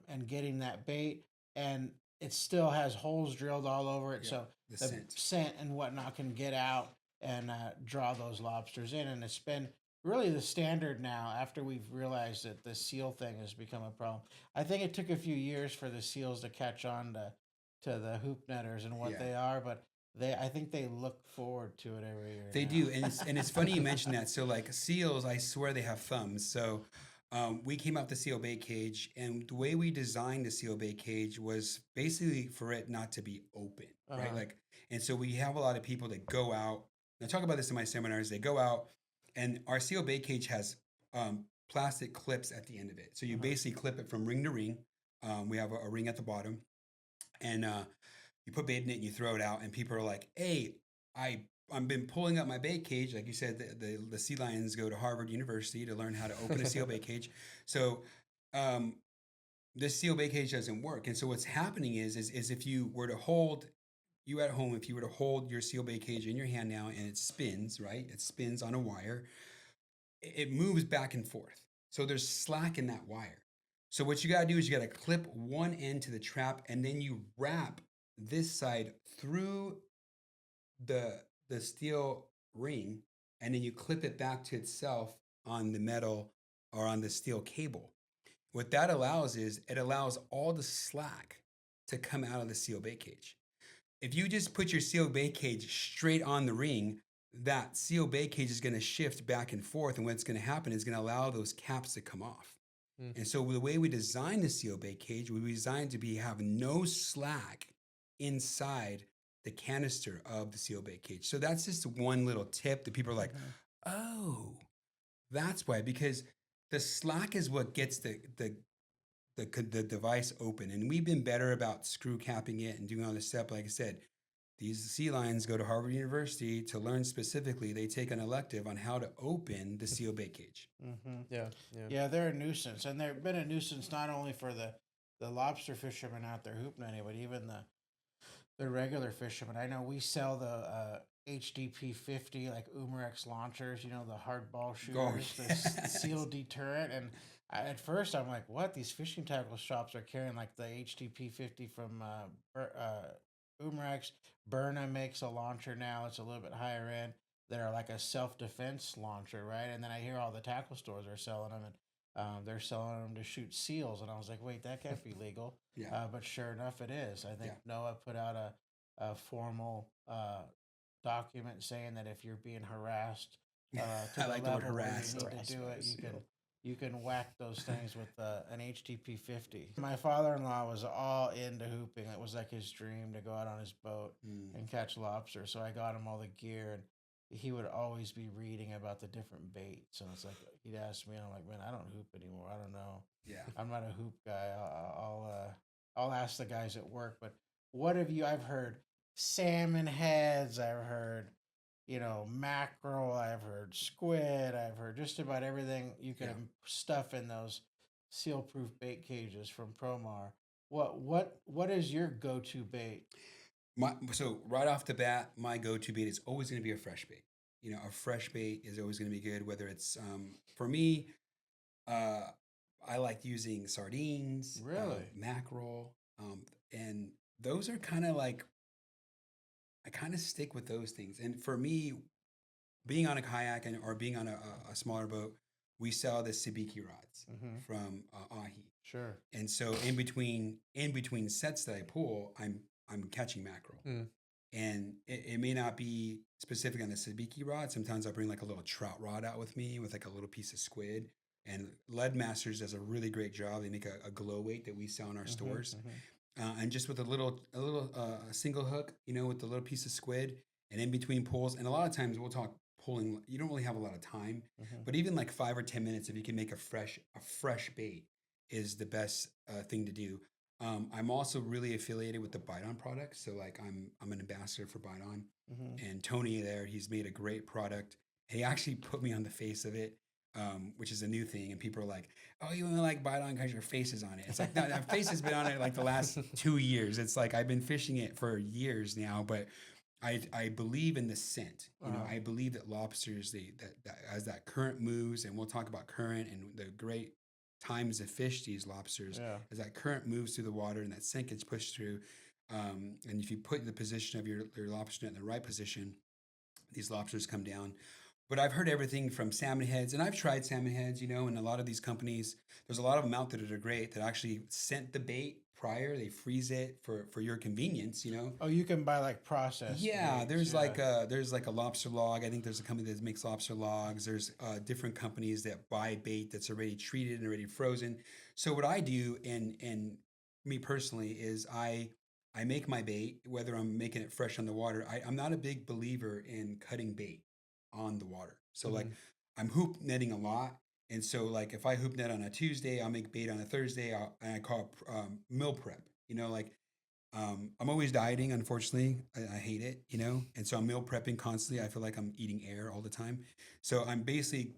and getting that bait. And it still has holes drilled all over it, Yep. so The the scent. scent and whatnot can get out and draw those lobsters in. And it's been really the standard now after we've realized that the seal thing has become a problem. I think it took a few years for the seals to catch on to the hoop netters and what Yeah. they are, but I think they look forward to it every year They now. do, and it's funny you mentioned that. So like seals, I swear they have thumbs. So we came out the seal bait cage, and the way we designed the seal bait cage was basically for it not to be open, right? Uh-huh. Like, and so we have a lot of people that go out. And I talk about this in my seminars. They go out, and our seal bait cage has plastic clips at the end of it. So you Uh-huh. basically clip it from ring to ring. We have a ring at the bottom, and you put bait in it and you throw it out, and people are like, "Hey, I've been pulling up my bait cage." Like you said, the sea lions go to Harvard University to learn how to open a seal bait cage. So um, this seal bait cage doesn't work, and so what's happening is if you were to hold you at home, if you were to hold your seal bait cage in your hand now and it spins, right? It spins on a wire. It moves back and forth. So there's slack in that wire. So what you got to do is you got to clip one end to the trap, and then you wrap this side through the steel ring, and then you clip it back to itself on the metal or on the steel cable. What that allows is it allows all the slack to come out of the seal bait cage. If you just put your seal bait cage straight on the ring, that seal bait cage is going to shift back and forth, and what's going to happen is going to allow those caps to come off. Mm. And so the way we designed the seal bait cage, we designed to have no slack inside the canister of the seal bait cage. So that's just one little tip that people are like, Mhm. oh, that's why, because the slack is what gets the device open. And we've been better about screw capping it and doing all this stuff. Like I said, these sea lions go to Harvard University to learn specifically. They take an elective on how to open the seal bait cage. Mhm. Yeah, yeah. Yeah, they're a nuisance, and they've been a nuisance not only for the lobster fishermen out there hoop netting, but even the regular fishermen. I know we sell the HDP 50 like Umarex launchers, the hardball shooters, the yes. seal deterrent, and At first, I'm like, what? These fishing tackle shops are carrying like the HTP 50 from Boomerex. Berna makes a launcher now. It's a little bit higher end. That are like a self defense launcher, right? And then I hear all the tackle stores are selling them, and they're selling them to shoot seals. And I was like, wait, that can't be legal. Yeah. But sure enough, it is. I think Yeah. NOAA put out a formal document saying that if you're being harassed to I the like the word level where you harassed. need to do it, Harassed by a seal. you can whack those things with an HTP 50. My father in law was all into hooping. It was like his dream to go out on his boat Mm. and catch lobster. So I got him all the gear, and he would always be reading about the different baits. And it's like he'd ask me, and I'm like, man, I don't hoop anymore. I don't know. Yeah. I'm not a hoop guy. I'll ask the guys at work. But what have you? I've heard salmon heads. I've heard mackerel. I've heard squid. I've heard just about everything you can Yeah. stuff in those seal-proof bait cages from Promar. What is your go-to bait? So right off the bat, my go-to bait is always going to be a fresh bait. A fresh bait is always going to be good. Whether it's for me, uh, I like using sardines, Really? mackerel, and those are kind of like I kind of stick with those things. And for me, being on a kayak or being on a smaller boat, we sell the sabiki rods Mm-hmm. from Ahi. Sure. And so in between sets that I pull, I'm catching mackerel. Mm. And it may not be specific on the sabiki rod. Sometimes I'll bring like a little trout rod out with me with like a little piece of squid. And Lead Masters does a really great job. They make a glow weight that we sell in our stores. And just with a single hook, with the little piece of squid, and in between pulls. And a lot of times we'll talk pulling. You don't really have a lot of time, but even like 5 or 10 minutes, if you can make a fresh bait, is the best thing to do. I'm also really affiliated with the Bite On product, so like I'm an ambassador for Bite On, and Tony there, he's made a great product. He actually put me on the face of it, which is a new thing, and people are like, "Oh, you only like Bite On because your face is on it." It's like, no, that face has been on it like the last 2 years. It's like I've been fishing it for years now, but I believe in the scent. I believe that lobsters that as that current moves, and we'll talk about current and the great times to fish these lobsters. Yeah. As that current moves through the water and that scent gets pushed through, and if you put the position of your lobster net in the right position, these lobsters come down. But I've heard everything from salmon heads, and I've tried salmon heads, and a lot of these companies, there's a lot of them out there that are great that actually scent the bait prior. They freeze it for your convenience. Oh, you can buy like processed. Yeah, baits, there's yeah. like a lobster log. I think there's a company that makes lobster logs. There's different companies that buy bait that's already treated and already frozen. So what I do, and me personally, is I make my bait, whether I'm making it fresh on the water. I'm not a big believer in cutting bait on the water. So like I'm hoop netting a lot. And so like if I hoop net on a Tuesday, I'll make bait on a Thursday. And I call it meal prep. I'm always dieting, unfortunately. I hate it, and so I'm meal prepping constantly. I feel like I'm eating air all the time. So I'm basically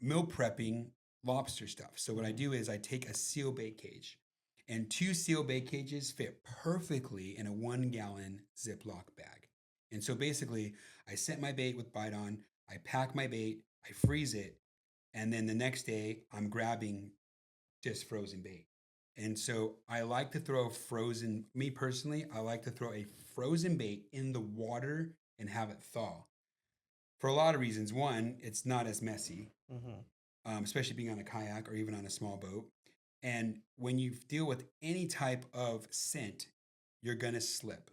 meal prepping lobster stuff. So what I do is I take a seal bait cage, and 2 seal bait cages fit perfectly in a 1 gallon Ziploc bag. And so basically, I set my bait with Bite On, I pack my bait, I freeze it, and then the next day I'm grabbing just frozen bait. And so I like to throw me personally, I like to throw a frozen bait in the water and have it thaw for a lot of reasons. One, it's not as messy, especially being on a kayak or even on a small boat. And when you deal with any type of scent, you're going to slip.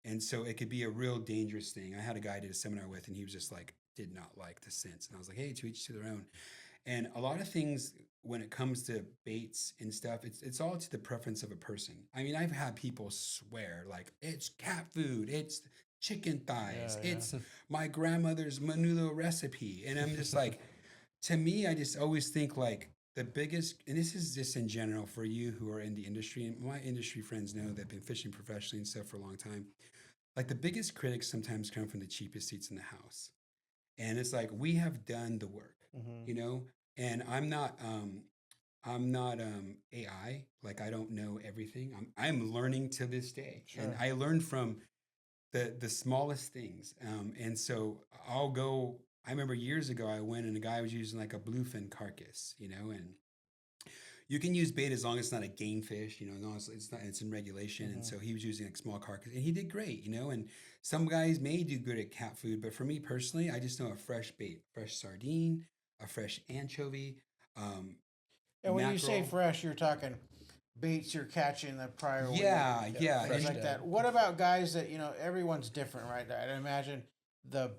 And so it could be a real dangerous thing. I had a guy I did a seminar with, and he was just like, did not like the scents. And I was like, hey, to each to their own. And a lot of things when it comes to baits and stuff, it's all to the preference of a person. I mean, I've had people swear like it's cat food, it's chicken thighs, Yeah, yeah. it's my grandmother's menudo recipe. And I'm just like, to me, I just always think like the biggest, and this is just in general for you who are in the industry, and my industry friends know that have been fishing professionally and stuff for a long time. Like the biggest critics sometimes come from the cheapest seats in the house. And it's like we have done the work, and I'm not AI. Like I don't know everything. I'm learning to this day, and Sure. I learned from the smallest things. And so I'll go. I remember years ago I went and a guy was using like a bluefin carcass, and You can use bait as long as it's not a game fish, as long as it's not, it's in regulation. And Mm-hmm. so he was using like small carcass, and he did great, And some guys may do good at cat food, but for me personally, I just know a fresh bait, fresh sardine, a fresh anchovy, um, And when you say mackerel. fresh, you're talking baits you're catching the prior week, Yeah, Yeah, yeah, things fresh like and dead. that. What about guys that, everyone's different, right? I imagine the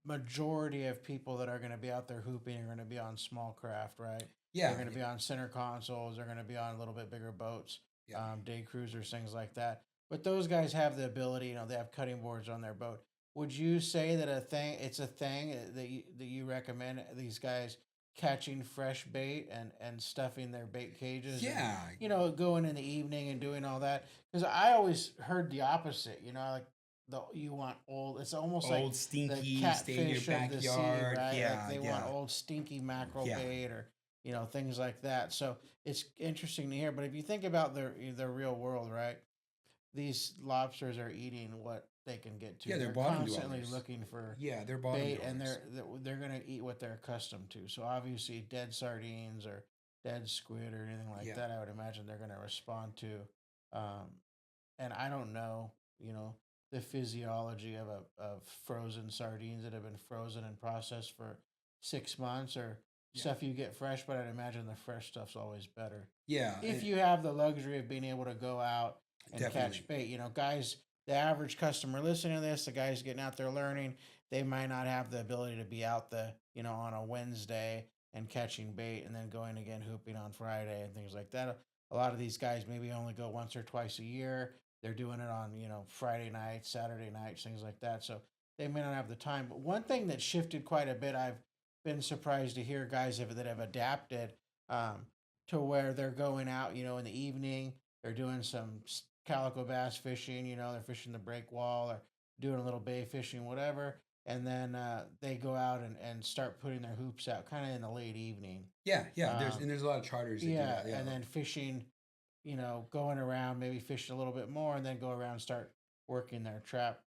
majority of people that are going to be out there hooping are going to be on small craft, right? They're yeah, going to be on center consoles. They're going to be on a little bit bigger boats, yeah, day cruisers, things like that. But those guys have the ability, they have cutting boards on their boat. Would you say that it's a thing that you recommend these guys catching fresh bait and stuffing their bait cages and yeah, going in the evening and doing all that? Because I always heard the opposite. Like you want old. It's almost like old the stinky, stay in your catfish of the sea, backyard. right? Like Yeah, they want yeah, old stinky mackerel yeah, bait or things like that. So it's interesting to hear. But if you think about the real world, right? These lobsters are eating what they can get to. yeah. They're They're bottom constantly dwellers. looking for Yeah, they're bottom bait, and dwellers. they're going to eat what they're accustomed to. So obviously, dead sardines or dead squid or anything like Yeah, that, I would imagine they're going to respond to. Um, and I don't know, the physiology of frozen sardines that have been frozen and processed for 6 months or yeah, stuff you get fresh, but I'd imagine the fresh stuff's always better yeah. if you have the luxury of being able to go out and Definitely. catch bait. Guys, the average customer listening to this, the guys getting out there learning, they might not have the ability to be out on a Wednesday and catching bait and then going again hooping on Friday and things like that. A lot of these guys maybe only go once or twice a year. They're doing it on, Friday nights, Saturday nights, things like that. So they may not have the time. But one thing that shifted quite a bit, I've been surprised to hear guys that have adapted. Um, to where they're going out, in the evening. They're doing some calico bass fishing. They're fishing the break wall or doing a little bay fishing, whatever. And then they go out and start putting their hoops out kind of in the late evening. Yeah, yeah. Um, There's a lot of charters that do yeah, that. Yeah, and then fishing, going around, maybe fish a little bit more, and then go around and start working their trap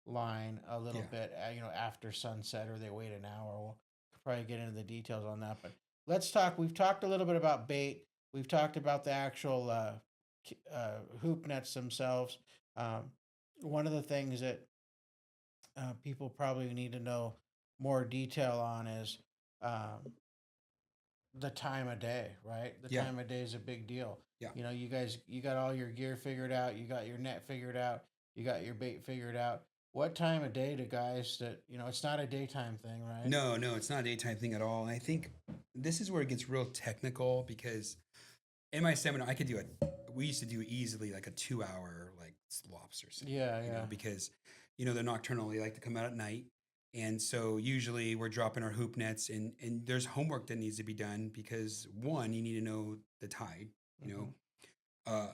line a little yeah, bit, after sunset, or they wait an hour. We'll probably get into the details on that, but let's talk. We've talked a little bit about bait. We've talked about the actual hoop nets themselves. Um, One of the things that people probably need to know more detail on is um, the time of day, right? The yeah, time of day is a big deal. yeah. You guys, you got all your gear figured out, you got your net figured out, you got your bait figured out. What time of day do guys that, it's not a daytime thing, right? No, no, it's not a daytime thing at all. And I think this is where it gets real technical because in my seminar, I could do it. We used to do easily like a 2 hour like lobster seminar, Yeah, yeah. because they're nocturnal. They like to come out at night, and so usually we're dropping our hoop nets, and there's homework that needs to be done because one, you need to know the tide. You Mm-hmm. know,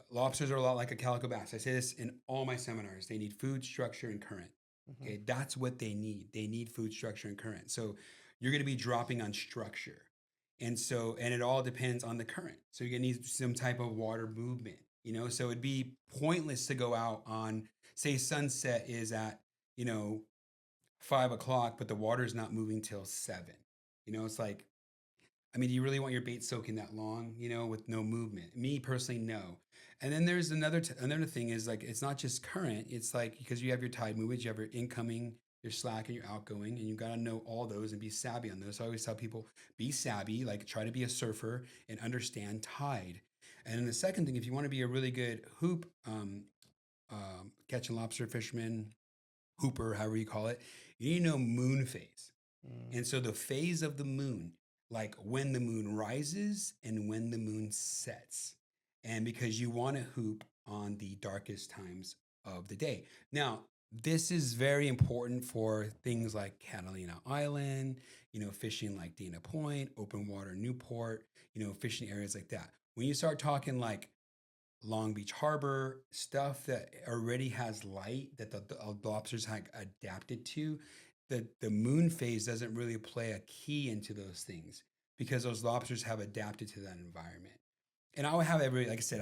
lobsters are a lot like a calico bass. I say this in all my seminars. They need food, structure, and current. Mm-hmm. Okay, that's what they need. They need food, structure, and current. So you're going to be dropping on structure. And it all depends on the current. So you're going to need some type of water movement, So it'd be pointless to go out on, say, sunset is at, you know, 5 o'clock, but the water's not moving till 7. It's like, I mean, do you really want your bait soaking that long, with no movement? Me personally, no. And then there's another thing is like it's not just current. It's like because you have your tide movements, you have your incoming, your slack, and your outgoing, and you got to know all those and be savvy on those. So I always tell people be savvy, like try to be a surfer and understand tide. And then the second thing, if you want to be a really good hoop catch and lobster fisherman, hooper, however you call it, you need to know moon phase. Mm. And so the phase of the moon, like when the moon rises and when the moon sets. And because you want to hoop on the darkest times of the day. Now, this is very important for things like Catalina Island, fishing like Dana Point, open water Newport, fishing areas like that. When you start talking like Long Beach Harbor, stuff that already has light that the lobsters have adapted to, the moon phase doesn't really play a key into those things because those lobsters have adapted to that environment. And I would have like I said,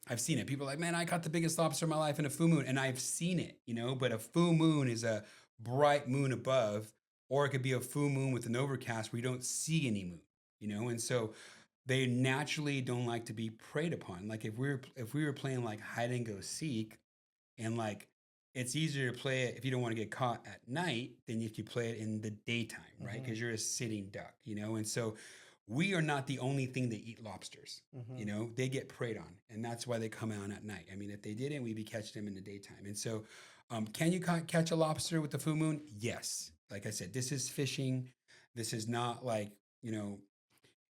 I've seen it. People are like, man, I caught the biggest lobster of my life in a full moon, and I've seen it, But a full moon is a bright moon above, or it could be a full moon with an overcast where you don't see any moon, And so they naturally don't like to be preyed upon. Like if we were playing like hide and go seek, and like it's easier to play it if you don't want to get caught at night than if you play it in the daytime, right? Because you're a sitting duck, and so we are not the only thing that eat lobsters. They get preyed on, and that's why they come out at night. I mean, if they didn't, we'd be catching them in the daytime. And so, can you catch a lobster with the full moon? Yes. Like I said, this is fishing. This is not like,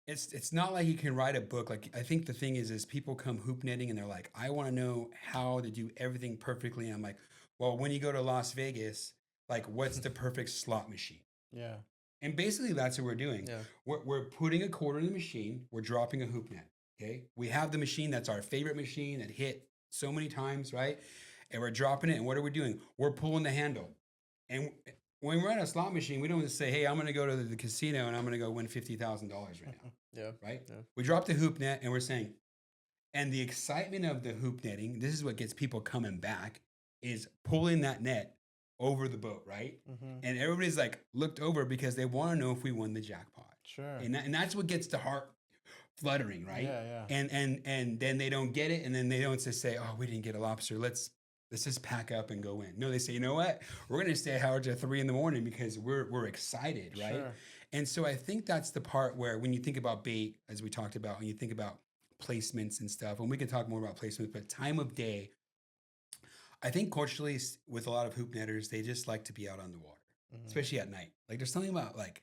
it's not like you can write a book. Like I think the thing is people come hoop netting and they're like, I want to know how to do everything perfectly. And I'm like, well, when you go to Las Vegas, like what's the perfect slot machine? Yeah. And basically that's what we're doing. Yeah. We're putting a quarter in the machine. We're dropping a hoop net. Okay. We have the machine that's our favorite machine that hit so many times, right? And we're dropping it. And what are we doing? We're pulling the handle. And when we're at a slot machine, we don't just say, hey, I'm going to go to the casino and I'm going to go win $50,000 right now. Yeah. Right? Yeah. We drop the hoop net and we're saying, and the excitement of the hoop netting, this is what gets people coming back, is pulling that net over the boat, right? And everybody's like looked over because they want to know if we won the jackpot. Sure. And that's what gets the heart fluttering, right? Yeah. And then they don't get it, and then they don't just say, oh, we didn't get a lobster. Let's just pack up and go in. No, they say, you know what? We're gonna stay out till 3 a.m. because we're excited, right? Sure. And so I think that's the part where when you think about bait, as we talked about, when you think about placements and stuff, and we can talk more about placements, but time of day, I think culturally with a lot of hoop netters, they just like to be out on the water, especially at night. Like there's something about like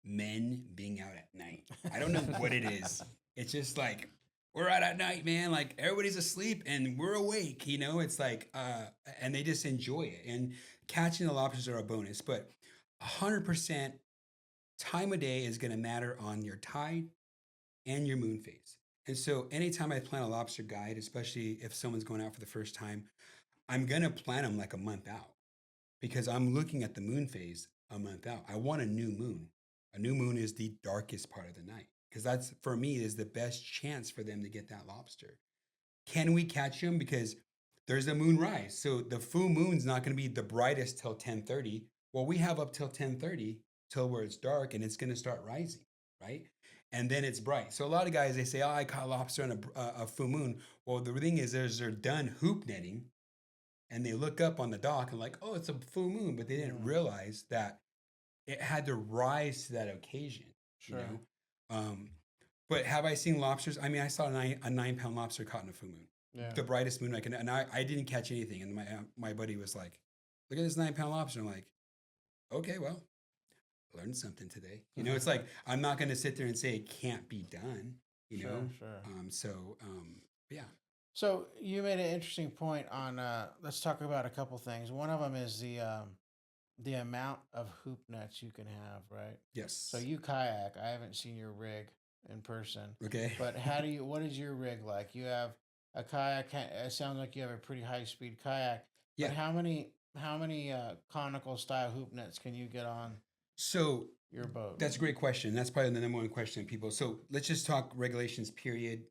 men being out at night. I don't know what it is. It's just like we're out at night, man. Like everybody's asleep and we're awake. It's like, and they just enjoy it. And catching the lobsters are a bonus, but 100% time of day is going to matter on your tide and your moon phase. And so anytime I plan a lobster guide, especially if someone's going out for the first time, I'm going to plan them like a month out because I'm looking at the moon phase a month out. I want a new moon. A new moon is the darkest part of the night because that's, for me, is the best chance for them to get that lobster. Can we catch them? Because there's a moon rise. So the full moon's not going to be the brightest till 10:30. Well, we have up till 10:30 till where it's dark and it's going to start rising, right? And then it's bright. So a lot of guys, they say, oh, I caught lobster on a full moon. Well, the thing is, they're done hoop netting and they look up on the dock and like, oh, it's a full moon. But they didn't realize that it had to rise to that occasion. Sure. But have I seen lobsters? I mean, I saw a 9-pound lobster caught in a full moon. Yeah. The brightest moon I can, and I didn't catch anything. And my buddy was like, look at this 9-pound lobster. I'm like, okay, well, learned something today. It's like, I'm not going to sit there and say it can't be done, Sure. Yeah. So you made an interesting point on, let's talk about a couple things. One of them is the amount of hoop nets you can have, right? Yes. So you kayak. I haven't seen your rig in person. Okay. But what is your rig like? You have a kayak. It sounds like you have a pretty high speed kayak. Yeah. But how many conical style hoop nets can you get on your boat? That's a great question. That's probably the number one question people. So let's just talk regulations, period.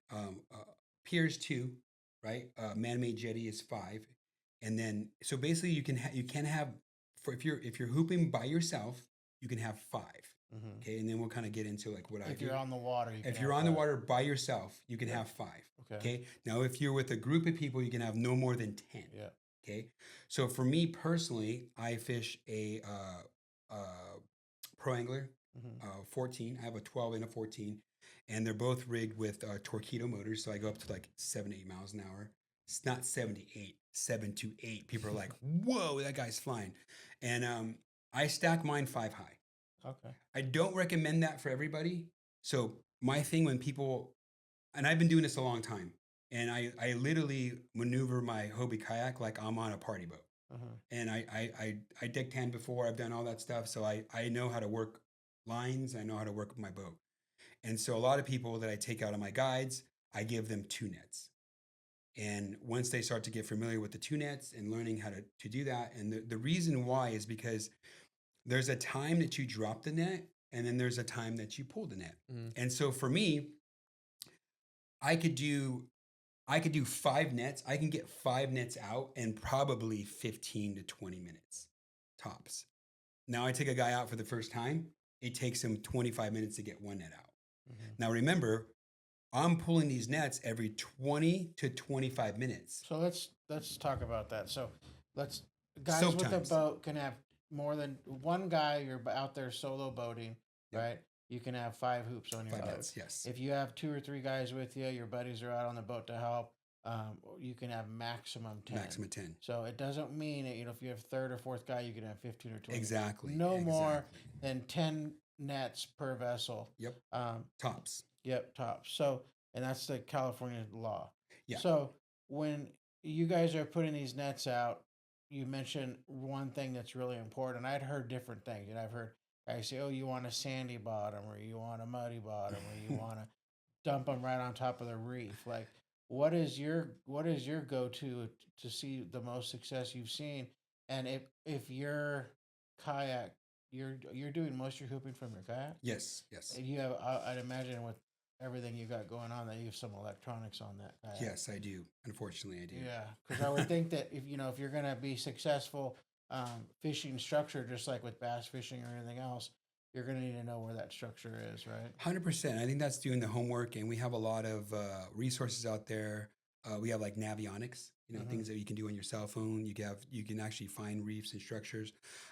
Pier is 2, right? Man-made jetty is 5. And then, so basically you can have, if you're hooping by yourself, you can have 5. Okay. And then we'll kind of get into like what I do. If you're on the water, if you're on the water by yourself, you can have 5. Okay. Now, if you're with a group of people, you can have no more than 10. Yeah. Okay. So for me personally, I fish a Pro Angler 14. I have a 12 and a 14, and they're both rigged with Torpedo motors. So I go up to like 7 to 8 miles an hour. It's not 78, 7 to 8. People are like, whoa, that guy's flying. And I stack mine 5 high. Okay. I don't recommend that for everybody. So my thing when people, and I've been doing this a long time, and I literally maneuver my Hobie kayak like I'm on a party boat. And I deck tan before. I've done all that stuff. So I know how to work lines. I know how to work my boat. And so a lot of people that I take out on my guides, I give them 2 nets. And once they start to get familiar with the 2 nets and learning how to do that, and the reason why is because there's a time that you drop the net and then there's a time that you pull the net. And so for me, I could do 5 nets. I can get 5 nets out in probably 15 to 20 minutes tops. Now I take a guy out for the first time. It takes him 25 minutes to get 1 net out. Now remember, I'm pulling these nets every 20 to 25 minutes. So let's talk about that. So let's guys Soak with a times. boat can have more than one guy. You're out there solo boating, Yep. right? You can have 5 hoops on your 5 boat. nets, yes. If you have 2 or 3 guys with you, your buddies are out on the boat to help. You can have maximum 10. Maximum 10. So it doesn't mean that if you have third or fourth guy, you can have 15 or 20. Exactly. No more exactly. than 10 nets per vessel. Yep. Um, Tops. Yep, tops. So, and that's the California law. Yeah. So, when you guys are putting these nets out, you mentioned one thing that's really important. I'd heard different things, and I've heard guys say, "Oh, you want a sandy bottom, or you want a muddy bottom, or you want to dump them right on top of the reef." Like, what is your go to see the most success you've seen? And if your kayak, you're doing most of your hooping from your kayak. Yes. Yes. And you have, I'd imagine with everything you got going on that you have some electronics on that kayak. Yes, I do. Unfortunately, I do. Yeah, because I would think that if you're gonna be successful fishing structure, just like with bass fishing or anything else, you're gonna need to know where that structure is, right? 100%. I think that's doing the homework, and we have a lot of resources out there. We have like Navionics, things that you can do on your cell phone. You can actually find reefs and structures.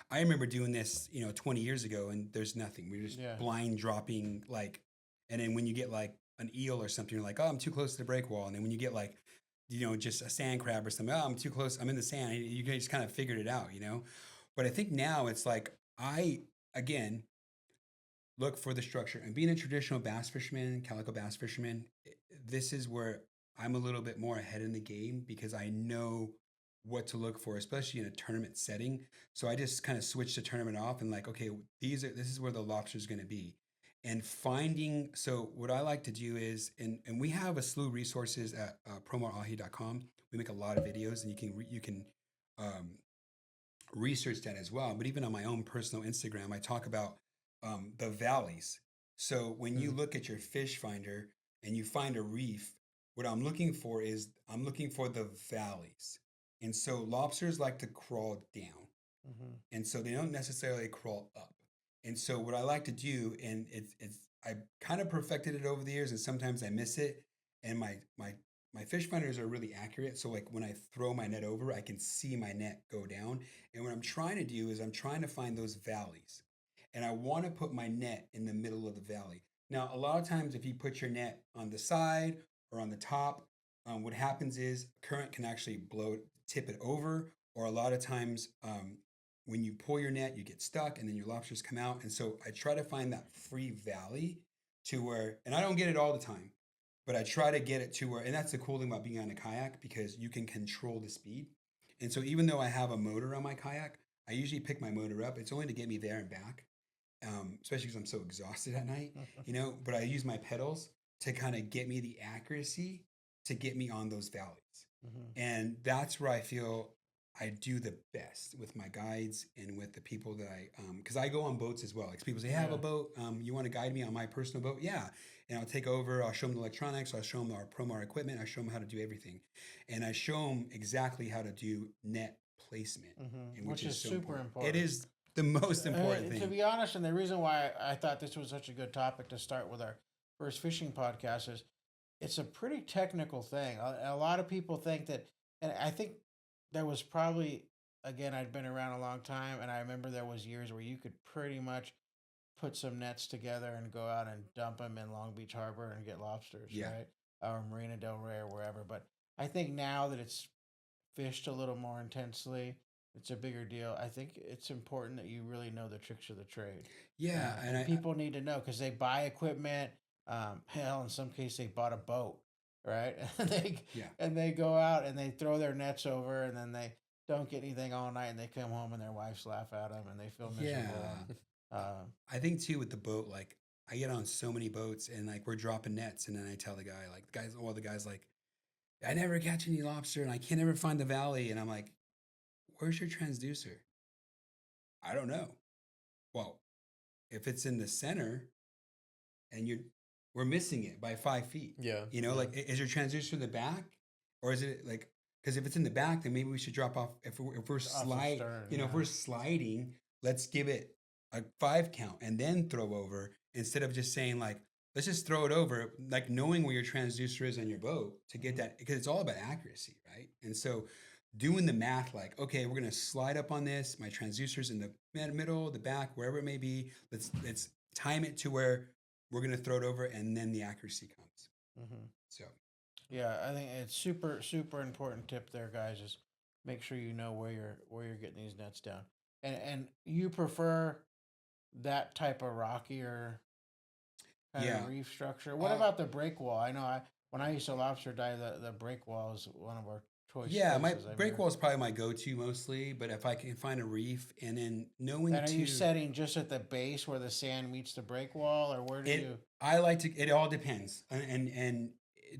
I remember doing this, 20 years ago, and there's nothing. We're just blind dropping and then when you get like an eel or something, you're like, oh, I'm too close to the break wall. And then when you get like, just a sand crab or something, oh, I'm too close. I'm in the sand. You guys kind of figured it out, But I think now it's like again, look for the structure. And being a traditional bass fisherman, calico bass fisherman, this is where I'm a little bit more ahead in the game because I know what to look for, especially in a tournament setting. So I just kind of switched the tournament off and like, okay, this is where the lobster is going to be. And so what I like to do is, and we have a slew of resources at promarahi.com. We make a lot of videos, and you can research that as well. But even on my own personal Instagram, I talk about the valleys. So when you look at your fish finder and you find a reef, what I'm looking for the valleys. And so lobsters like to crawl down. And so they don't necessarily crawl up. And so what I like to do, and I kind of perfected it over the years, and sometimes I miss it. And my fish finders are really accurate. So like when I throw my net over, I can see my net go down. And what I'm trying to do is I'm trying to find those valleys. And I want to put my net in the middle of the valley. Now, a lot of times if you put your net on the side or on the top, what happens is current can actually tip it over, or a lot of times when you pull your net, you get stuck and then your lobsters come out. And so I try to find that free valley to where, and I don't get it all the time, but I try to get it to where, and that's the cool thing about being on a kayak because you can control the speed. And so even though I have a motor on my kayak, I usually pick my motor up. It's only to get me there and back, especially because I'm so exhausted at night, but I use my pedals to kind of get me the accuracy to get me on those valleys. And that's where I feel I do the best with my guides and with the people that because I go on boats as well. Like people say, hey, I have a boat. You want to guide me on my personal boat? Yeah. And I'll take over. I'll show them the electronics. I'll show them our Promar equipment. I show them how to do everything. And I show them exactly how to do net placement. Which is so super important. It is the most important thing. To be honest, and the reason why I thought this was such a good topic to start with our first fishing podcast is it's a pretty technical thing. A lot of people think that, and I think there was probably, again, I'd been around a long time, and I remember there was years where you could pretty much put some nets together and go out and dump them in Long Beach Harbor and get lobsters, right? Or Marina Del Rey or wherever. But I think now that it's fished a little more intensely, it's a bigger deal. I think it's important that you really know the tricks of the trade. Yeah. And people need to know because they buy equipment. Hell, in some cases, they bought a boat, right? And they go out and they throw their nets over, and then they don't get anything all night, and they come home and their wives laugh at them, and they feel miserable. I think too with the boat, like I get on so many boats, and like we're dropping nets, and then I tell the guy, like the guy's like, I never catch any lobster, and I can't ever find the valley, and I'm like, where's your transducer? I don't know. Well, if it's in the center, and we're missing it by 5 feet. Yeah. Like, is your transducer in the back, or is it like? Because if it's in the back, then maybe we should drop off. If we're sliding, if we're sliding, let's give it a 5 count and then throw over instead of just saying like, let's just throw it over, like knowing where your transducer is on your boat to get that, because it's all about accuracy, right? And so doing the math, like, okay, we're gonna slide up on this, my transducer's in the middle, the back, wherever it may be. Let's time it to where we're gonna throw it over, and then the accuracy comes. Mm-hmm. So Yeah, I think it's super important tip there, guys. Is make sure you know where you're getting these nets down, and you prefer that type of rockier kind yeah, of reef structure. What uh, about the break wall? I know I when I used to lobster dive, the break wall is one of our choice yeah, my places. I break remember. wall is probably my go-to mostly, but if I can find a reef, and then knowing And are you too, setting just at the base where the sand meets the break wall, or where do you? I like to. It all depends, and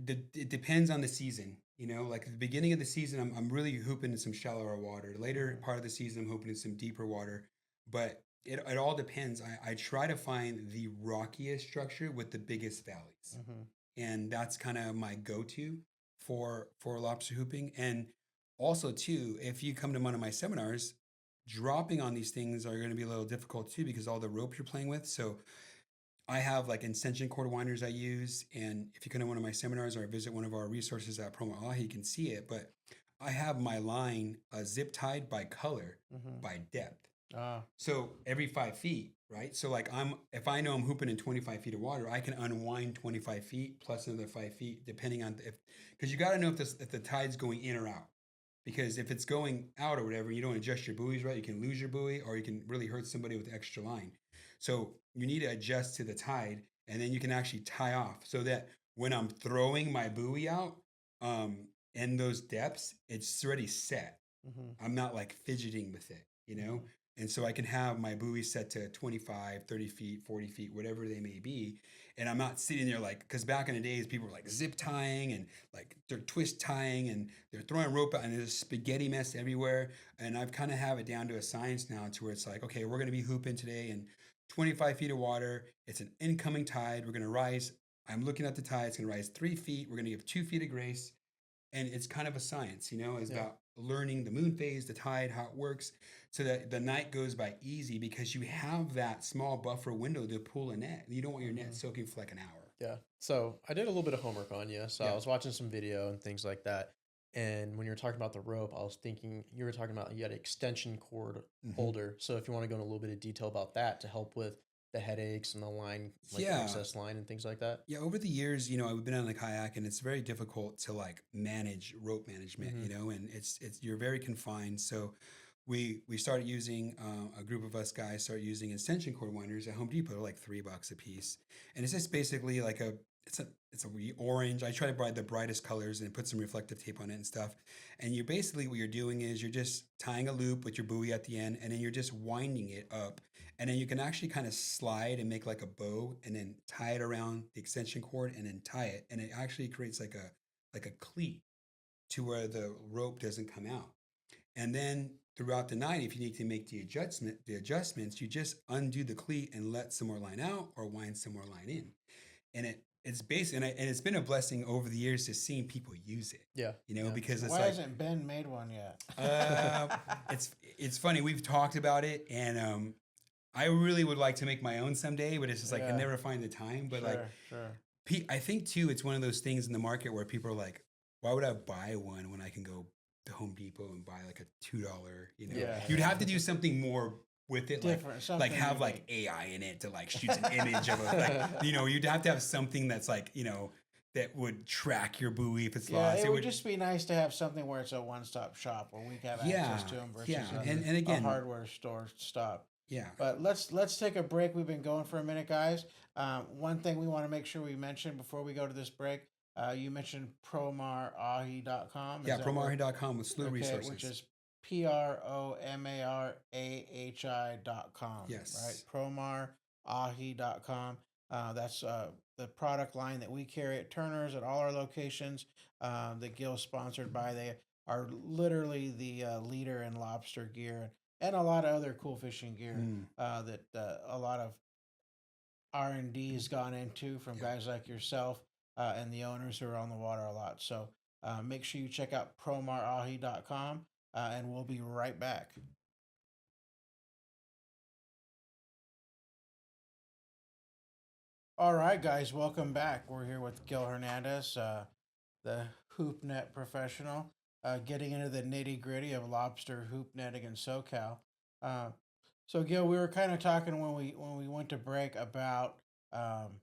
it depends on the season. You know, like at the beginning of the season, I'm really hooping in some shallower water. Later Mhm, part of the season, I'm hooping in some deeper water. But it all depends. I try to find the rockiest structure with the biggest valleys, mhm, and that's kind of my go-to for lobster hooping. And also too, if you come to one of my seminars, dropping on these things are going to be a little difficult too because all the rope you're playing with. So I have like extension cord winders I use, and if you come to one of my seminars or visit one of our resources at Promo Ahi, you can see it. But I have my line zip tied by color, mhm. by depth. Ah, So every 5 feet, right? So like if I know I'm hooping in 25 feet of water, I can unwind 25 feet plus another 5 feet, depending on if, because you got to know if the tide's going in or out. Because if it's going out or whatever, you don't adjust your buoys right, you can lose your buoy or you can really hurt somebody with extra line. So you need to adjust to the tide, and then you can actually tie off so that when I'm throwing my buoy out in those depths, it's already set. mhm, I'm not like fidgeting with it, you know? mhm, And so I can have my buoy set to 25, 30 feet, 40 feet, whatever they may be. And I'm not sitting there like, because back in the days, people were like zip tying and like they're twist tying and they're throwing rope out and there's spaghetti mess everywhere. And I've kind of have it down to a science now to where it's like, okay, we're going to be hooping today in 25 feet of water. It's an incoming tide. We're going to rise. I'm looking at the tide. It's going to rise 3 feet. We're going to give 2 feet of grace, and it's kind of a science, you know, it's Yeah. about learning the moon phase, the tide, how it works, so that the night goes by easy because you have that small buffer window to pull a net. You don't want your net mhm. soaking for like an hour. Yeah. So I did a little bit of homework on you. So I Yeah. was watching some video and things like that. And when you were talking about the rope, I was thinking you were talking about you had an extension cord Hmm. holder. So if you want to go into a little bit of detail about that to help with the headaches and the line, like Yeah. excess line and things like that. Yeah. Over the years, you know, I've been on the kayak and it's very difficult to like manage rope management, Mm-hmm. you know, and you're very confined. So we started using a group of us guys started using extension cord winders at Home Depot. They're like $3 a piece, and it's just basically like it's a orange. I try to buy the brightest colors and put some reflective tape on it and stuff. And you basically what you're doing is you're just tying a loop with your buoy at the end, and then you're just winding it up, and then you can actually kind of slide and make like a bow, and then tie it around the extension cord, and then tie it, and it actually creates like a cleat to where the rope doesn't come out. And then throughout the night, if you need to make the adjustments, you just undo the cleat and let some more line out or wind some more line in. And it's basic, and it's been a blessing over the years to seeing people use it. Yeah. You know, Yeah. because it's Why like hasn't Ben made one yet? uh, it's funny. We've talked about it, and I really would like to make my own someday, but it's just like I Yeah, never find the time. But like sure. I think too, it's one of those things in the market where people are like, "Why would I buy one when I can go to Home Depot and buy like a $2?" You know, Yeah. you'd have to do something more with it, Different, like something have like unique. AI in it to like shoot an image of a like you know, you'd have to have something that's like you know that would track your buoy if it's Yeah, lost. it would just be nice to have something where it's a one-stop shop where we have Yeah, access to them versus yeah, and a again, hardware store stop. yeah, But let's take a break. We've been going for a minute, guys. One thing we want to make sure we mention before we go to this break, you mentioned promarahi.com. Is yeah, that where? promarahi.com with slew of Okay, which resources. is promarahi.com, right? Yes. Promarahi.com. That's the product line that we carry at Turner's at all our locations that Gil's sponsored by. They are literally the leader in lobster gear and a lot of other cool fishing gear Mm, that a lot of R&D has gone into from yep. guys like yourself and the owners who are on the water a lot. So make sure you check out promarahi.com and we'll be right back. All right, guys, welcome back. We're here with Gil Hernandez, the hoop net professional, getting into the nitty gritty of lobster hoop netting in SoCal. Uh, so, Gil, we were kind of talking when we went to break about um,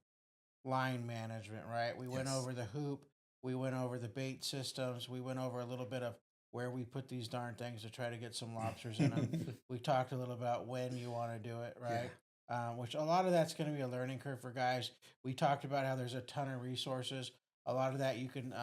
line management, right? We went Yes. over the hoop, we went over the bait systems, we went over a little bit of where we put these darn things to try to get some lobsters in them. We talked a little about when you want to do it, Yeah. right? Which a lot of that's going to be a learning curve for guys. We talked about how there's a ton of resources. A lot of that you can,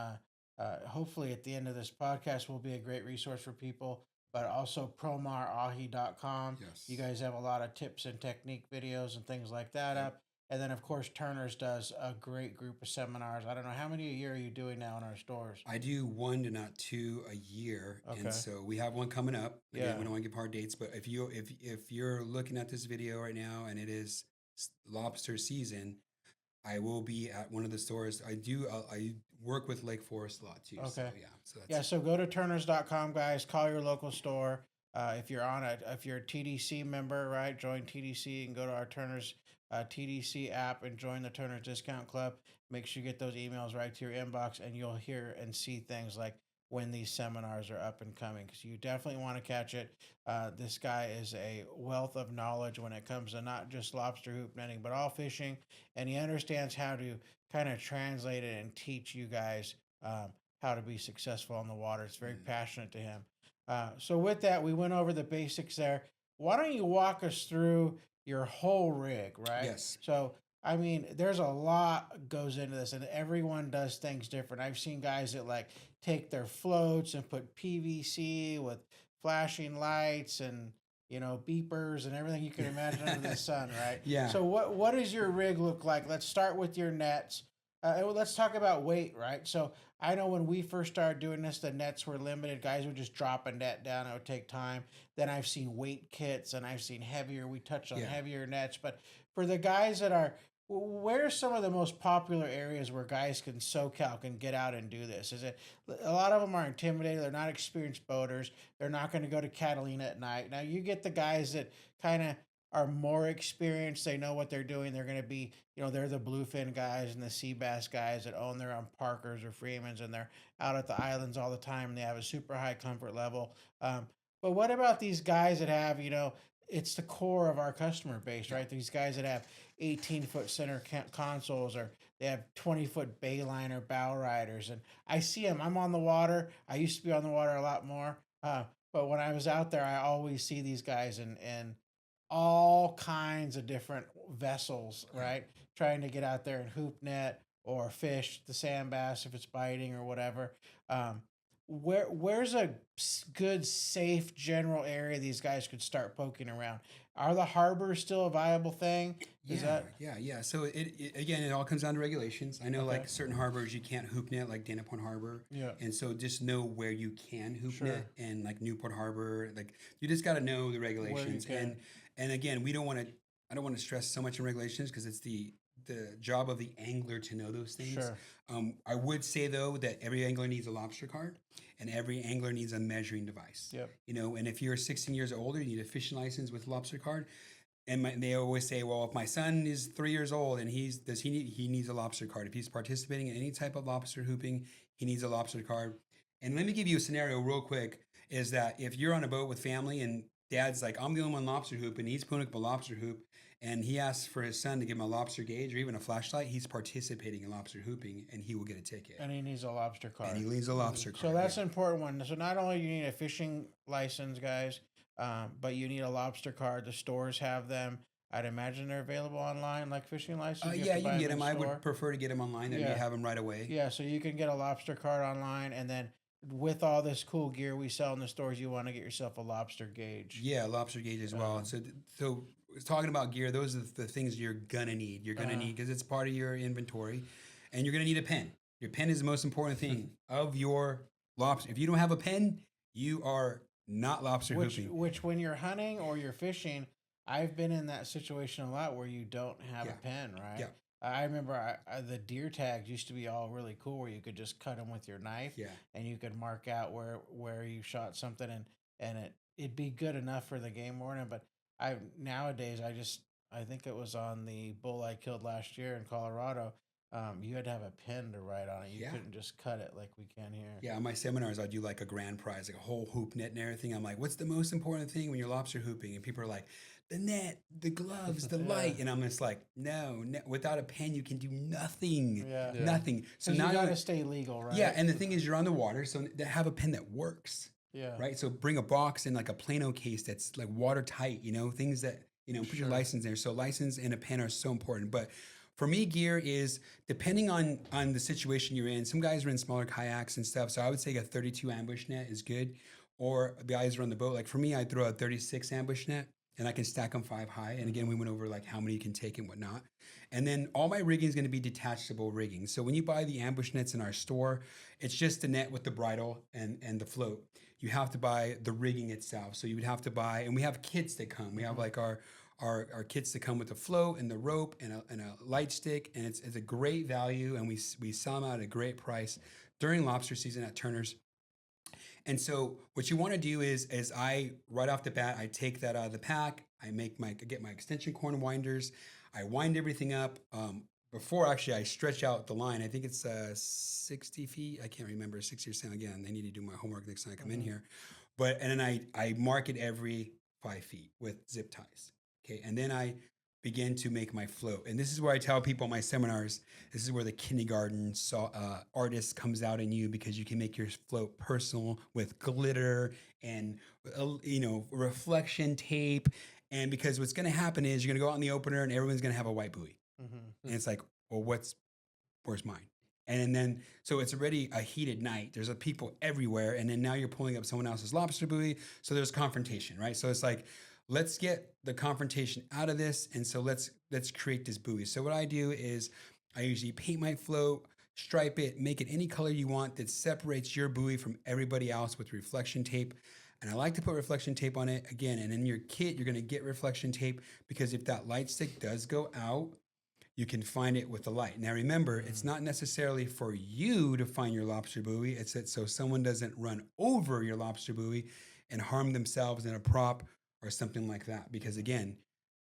hopefully, at the end of this podcast, will be a great resource for people. But also promarahi.com. You Yes. guys have a lot of tips and technique videos and things like that Yep. up. And then, of course, Turner's does a great group of seminars. I don't know how many a year are you doing now in our stores? I do one to not two a year, and Okay. so we have one coming up. Again, Yeah. we don't want to give hard dates, but if you're looking at this video right now and it is lobster season, I will be at one of the stores. I work with Lake Forest a lot too. So Okay. yeah, so Yeah. that's So go to Turners.com, guys. Call your local store. If you're a TDC member, right, join TDC and go to our Turner's TDC app and join the Turner's Discount Club. Make sure you get those emails right to your inbox, and you'll hear and see things like when these seminars are up and coming, because you definitely want to catch it. This guy is a wealth of knowledge when it comes to not just lobster hoop netting, but all fishing, and he understands how to kind of translate it and teach you guys how to be successful on the water. It's very mm, passionate to him. So with that, we went over the basics there. Why don't you walk us through your whole rig, right? yes, So I mean, there's a lot goes into this, and everyone does things different. I've seen guys that like take their floats and put PVC with flashing lights and beepers and everything you can imagine under the sun, right? yeah, So what does your rig look like? Let's start with your nets. Let's talk about weight, right? So I know when we first started doing this, the nets were limited. Guys would just drop a net down. It would take time. Then I've seen weight kits and I've seen heavier. We touched on yeah. heavier nets. But for the guys that are, where are some of the most popular areas where guys can SoCal can get out and do this? Is it a lot of them are intimidated? They're not experienced boaters. They're not going to go to Catalina at night. Now you get the guys that kind of are more experienced. They know what they're doing. They're going to be, they're the bluefin guys and the sea bass guys that own their own Parkers or Freemans, and they're out at the islands all the time. And they have a super high comfort level. But what about these guys that have, it's the core of our customer base, Yeah. right? These guys that have 18-foot center consoles, or they have 20-foot bayline or bow riders. And I see them. I'm on the water. I used to be on the water a lot more. But when I was out there, I always see these guys in all kinds of different vessels, Yeah. right? Trying to get out there and hoop net or fish the sand bass if it's biting or whatever. Um, where's a good, safe, general area these guys could start poking around? Are the harbors still a viable thing? Is Yeah, that yeah. So it again, it all comes down to regulations. I know okay? like certain harbors you can't hoop net, like Dana Point Harbor, Yeah, and so just know where you can hoop sure. net, and like Newport Harbor, like you just got to know the Where you regulations. can, And again, we don't want to. I don't want to stress so much in regulations because it's the job of the angler to know those things. sure. I would say though that every angler needs a lobster card, and every angler needs a measuring device. Yep. And if you're 16 years or older, you need a fishing license with lobster card. And they always say, well, if my son is 3 years old and he needs a lobster card. If he's participating in any type of lobster hooping, he needs a lobster card. And let me give you a scenario real quick: is that if you're on a boat with family and dad's like, I'm the only one lobster hoop, and he's putting up a lobster hoop, and he asks for his son to give him a lobster gauge or even a flashlight, he's participating in lobster hooping, and he will get a ticket. And he needs a lobster And card. he needs a lobster So card. that's Yeah. an important one. So not only you need a fishing license, guys, but you need a lobster card. The stores have them. I'd imagine they're available online, like fishing license. You have Yeah, to you buy can get them him. in I store. would prefer to get him online. That you Yeah, have him right away. yeah. So you can get a lobster card online, and then with all this cool gear we sell in the stores, you want to get yourself a lobster gauge. Yeah, lobster gauge as well. Um, So talking about gear, those are the things you're gonna need. You're gonna uh, need because it's part of your inventory, and you're gonna need a pen. Your pen is the most important thing of your lobster. If you don't have a pen, you are not lobster hooping. which when you're hunting or you're fishing, I've been in that situation a lot where you don't have a Yeah, pen, right? yeah, I remember the deer tags used to be all really cool where you could just cut them with your knife yeah, and you could mark out where you shot something, and it'd be good enough for the game warden. But I nowadays I think it was on the bull I killed last year in Colorado. You had to have a pin to write on it. You Yeah. couldn't just cut it like we can here. Yeah, on my seminars, I do like a grand prize, like a whole hoop net and everything. I'm like, what's the most important thing when you're lobster hooping? And people are like, the net, the gloves, the light. And I'm just like, no, without a pen, you can do nothing. Yeah. Yeah. Nothing. So So now you got to stay legal, right? yeah, and the thing is, you're on the water, so have a pen that works, Yeah. right? So bring a box and like a Plano case that's like watertight, things that, put your Sure. license there. So license and a pen are so important. But for me, gear is depending on the situation you're in. Some guys are in smaller kayaks and stuff, so I would say a 32 ambush net is good. Or the guys are on the boat. Like for me, I throw a 36 ambush net, and I can stack them 5 high. And again, we went over like how many you can take and whatnot. And then all my rigging is going to be detachable rigging. So when you buy the ambush nets in our store, it's just the net with the bridle and the float. You have to buy the rigging itself. So you would have to buy, and we have kits that come. We have like our kits that come with the float and the rope and a light stick, and it's a great value, and we sell them out at a great price during lobster season at Turner's. And so what you want to do is I right off the bat, I take that out of the pack. I get my extension cord winders. I wind everything up. Before actually I stretch out the line. I think it's 60 feet. I can't remember, 60 or 70. Again, I need to do my homework next time I come in here. And then I mark it every 5 feet with zip ties. Okay, and then I begin to make my float. And this is where I tell people in my seminars, this is where the kindergarten artist comes out in you, because you can make your float personal with glitter and, reflection tape. And because what's going to happen is you're going to go out in the opener and everyone's going to have a white buoy. And it's like, well, where's mine? And then, so it's already a heated night. There's people everywhere. And then now you're pulling up someone else's lobster buoy. So there's confrontation, right? So it's like, let's get the confrontation out of this. And so let's create this buoy. So what I do is I usually paint my float, stripe it, make it any color you want that separates your buoy from everybody else with reflection tape. And I like to put reflection tape on it again. And in your kit, you're going to get reflection tape, because if that light stick does go out, you can find it with the light. Now remember, it's not necessarily for you to find your lobster buoy. It's that so someone doesn't run over your lobster buoy and harm themselves in a prop or something like that. Because again,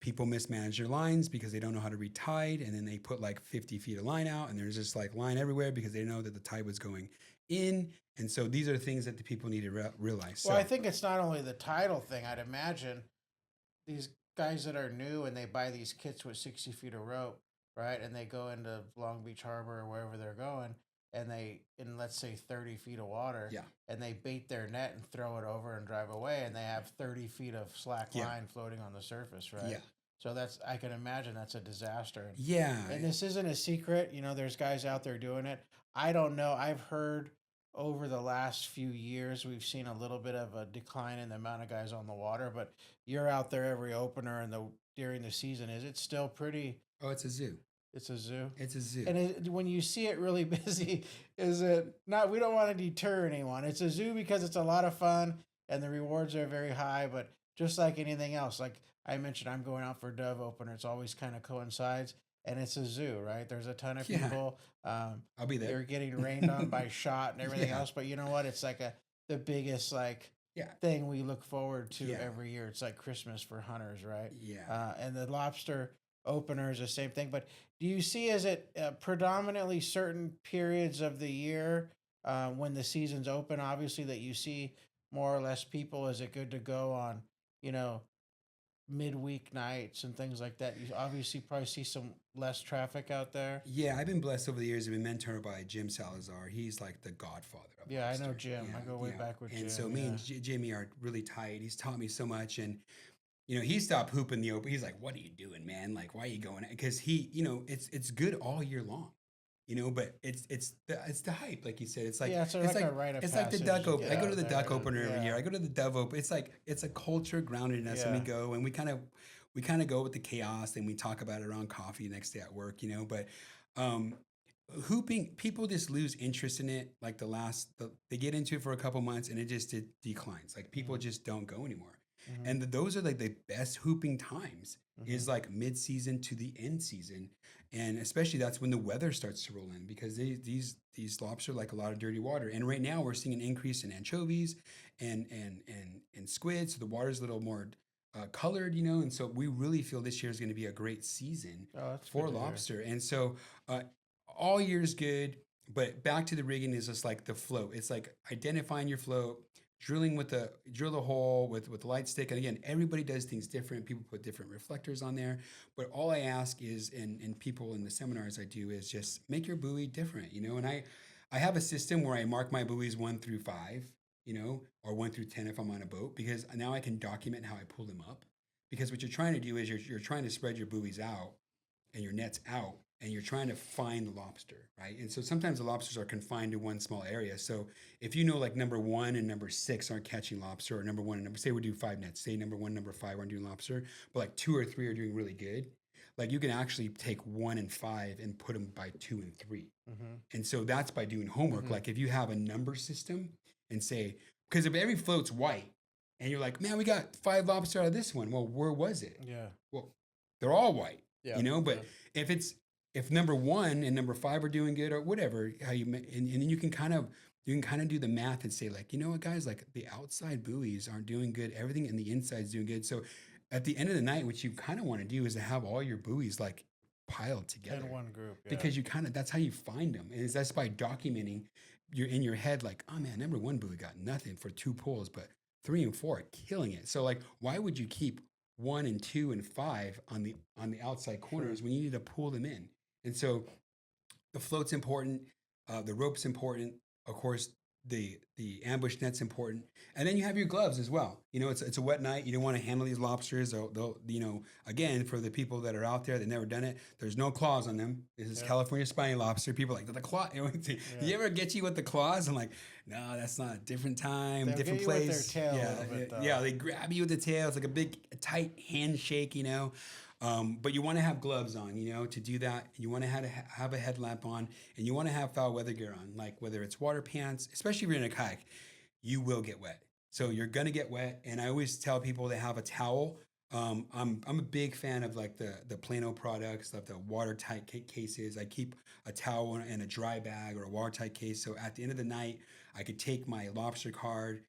people mismanage their lines because they don't know how to read tide, and then they put like 50 feet of line out, and there's just like line everywhere because they know that the tide was going in. And so these are the things that the people need to realize. Well, So I think it's not only the title thing. I'd imagine these guys that are new and they buy these kits with 60 feet of rope, right? And they go into Long Beach Harbor or wherever they're going, and they, in let's say 30 feet of water, Yeah. and they bait their net and throw it over and drive away, and they have 30 feet of slack Yeah. line floating on the surface, right? Yeah. So I can imagine that's a disaster. yeah, And this isn't a secret. There's guys out there doing it. I don't know. I've heard over the last few years, we've seen a little bit of a decline in the amount of guys on the water, but you're out there every opener and during the season. Is it still pretty? oh, it's a zoo. It's a zoo. It's a zoo. And when you see it really busy, is it not? We don't want to deter anyone. It's a zoo because it's a lot of fun and the rewards are very high. But just like anything else, like I mentioned, I'm going out for dove opener. It's always kind of coincides, and it's a zoo, right? There's a ton of Yeah. people. I'll be there. They're getting rained on by shot and everything Yeah. else. But you know what? It's like the biggest Yeah. thing we look forward to Yeah. every year. It's like Christmas for hunters, right? Yeah. And the lobster opener is the same thing. But do you see, is it predominantly certain periods of the year when the season's open, obviously, that you see more or less people? Is it good to go on, midweek nights and things like that? You obviously probably see some less traffic out there. Yeah, I've been blessed over the years. I've been mentored by Jim Salazar. He's like the godfather of Yeah, I know lobster. Jim. I go way back with Jim. And so me and Jimmy are really tight. He's taught me so much. And, he stopped hooping the open. He's like, what are you doing, man? Like, why are you going? Because he, it's good all year long. But it's the hype, like you said. It's like it's like a rite of it's like the passage duck to open. get I go to out the there duck and- opener every year. I go to the dove open. It's a culture groundedness, and we go and we kind of go with the chaos, and we talk about it around coffee the next day at work. But hooping, people just lose interest in it. Like they get into it for a couple months, and it declines. Like people just don't go anymore. And those are like the best hooping times is like mid-season to the end season. And especially that's when the weather starts to roll in, because these lobster like a lot of dirty water. And right now we're seeing an increase in anchovies and squid. So the water's a little more colored, you know, and so we really feel this year is going to be a great season Oh, that's for good to hear. lobster. And so all year is good, but back to the rigging is just like the float. It's like identifying your float, drill the hole with the light stick. And again, everybody does things different. People put different reflectors on there. But all I ask is, and people in the seminars I do, is just make your buoy different, you know. And I have a system where I mark my buoys 1 through 5, you know, or 1 through 10 if I'm on a boat, because now I can document how I pull them up. Because what you're trying to do is you're trying to spread your buoys out and your nets out, and you're trying to find the lobster, right? And so sometimes the lobsters are confined to one small area. So if you know like number 1 and number 6 aren't catching lobster, or number 1 and number, say we do 5 nets, say number 1, number 5 aren't doing lobster, but like 2 or 3 are doing really good. Like you can actually take 1 and 5 and put them by 2 and 3. Mm-hmm. And so that's by doing homework. Mhm. Like if you have a number system and say, because if every float's white and you're like, man, we got 5 lobster out of this one. Well, where was it? Yeah. Well, they're all white, Yeah. you know, but if number 1 and number 5 are doing good or whatever, and then you can kind of do the math and say like, you know what, guys, like the outside buoys aren't doing good. Everything in the inside is doing good. So at the end of the night, what you kind of want to do is to have all your buoys like piled together In one group. Yeah. because you that's how you find them. And that's by documenting. You're in your head like, oh man, number 1 buoy got nothing for 2 pulls, but 3 and 4 are killing it. So like, why would you keep 1 and 2 and 5 on the outside corners when you need to pull them in? And so the float's important, the rope's important, of course. The ambush net's important, and then you have your gloves as well. You know, it's a wet night. You don't want to handle these lobsters. They'll you know, again, for the people that are out there that never done it, there's no claws on them. This is California spiny lobster. People are like the claw. You know, do you ever get you with the claws? I'm like, no, that's not. Different time, They'll different get you with place. their tail a yeah, little bit, though. yeah. They grab you with the tail. It's like a big, tight handshake. You know. But you want to have gloves on, you know, to do that. You want to have a headlamp on, and you want to have foul weather gear on, like whether it's water pants, especially if you're in a kayak, you will get wet. So you're gonna get wet, and I always tell people to have a towel. I'm a big fan of like the Plano products, of the watertight cases. I keep a towel and a dry bag or a watertight case. So at the end of the night, I could take my lobster card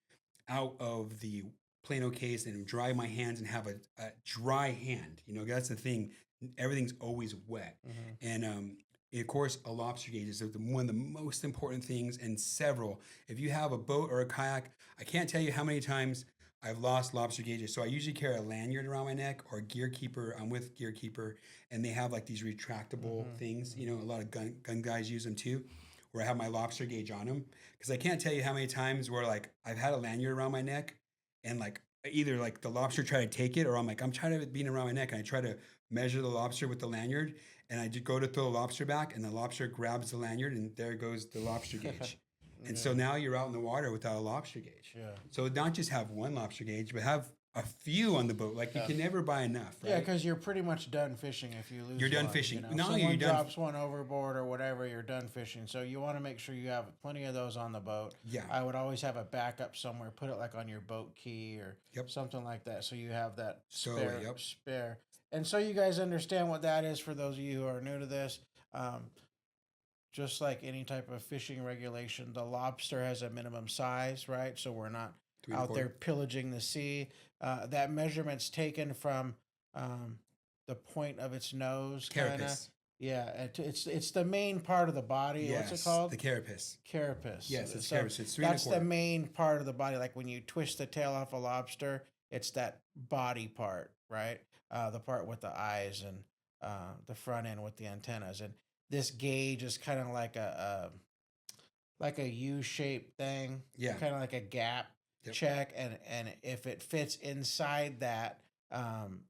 out of the Plano case and dry my hands and have a dry hand. You know, that's the thing. Everything's always wet. Mm-hmm. And of course, a lobster gauge is one of the most important things, and several. If you have a boat or a kayak, I can't tell you how many times I've lost lobster gauges. So I usually carry a lanyard around my neck or a gear keeper. I'm with gear keeper, and they have like these retractable things. You know, a lot of gun guys use them too, where I have my lobster gauge on them. Because I can't tell you how many times where like I've had a lanyard around my neck, and like either like the lobster try to take it, or I'm trying to be around my neck and I try to measure the lobster with the lanyard, and I just go to throw the lobster back, and the lobster grabs the lanyard, and there goes the lobster gauge. And so now you're out in the water without a lobster gauge. Yeah. So not just have one lobster gauge, but have a few on the boat. Like you can never buy enough, right? Yeah, because you're pretty much done fishing if you lose. You're done one, fishing. You know? No, Someone you're done. drops one overboard or whatever, you're done fishing. So you want to make sure you have plenty of those on the boat. Yeah. I would always have a backup somewhere. Put it like on your boat key or something like that, so you have that spare. And so you guys understand what that is for those of you who are new to this. Just like any type of fishing regulation, the lobster has a minimum size, right? So we're not out there pillaging the sea. That measurement's taken from the point of its nose, kind of. Yeah, it's the main part of the body. Yes, what's it called? The carapace. Carapace. Yes, it's so carapace. It's 3 That's and a the quarter. main part of the body. Like when you twist the tail off a lobster, it's that body part, right? The part with the eyes and the front end with the antennas. And this gauge is kind of like a U-shaped thing. Yeah. Kind of like a gap check, and if it fits inside that,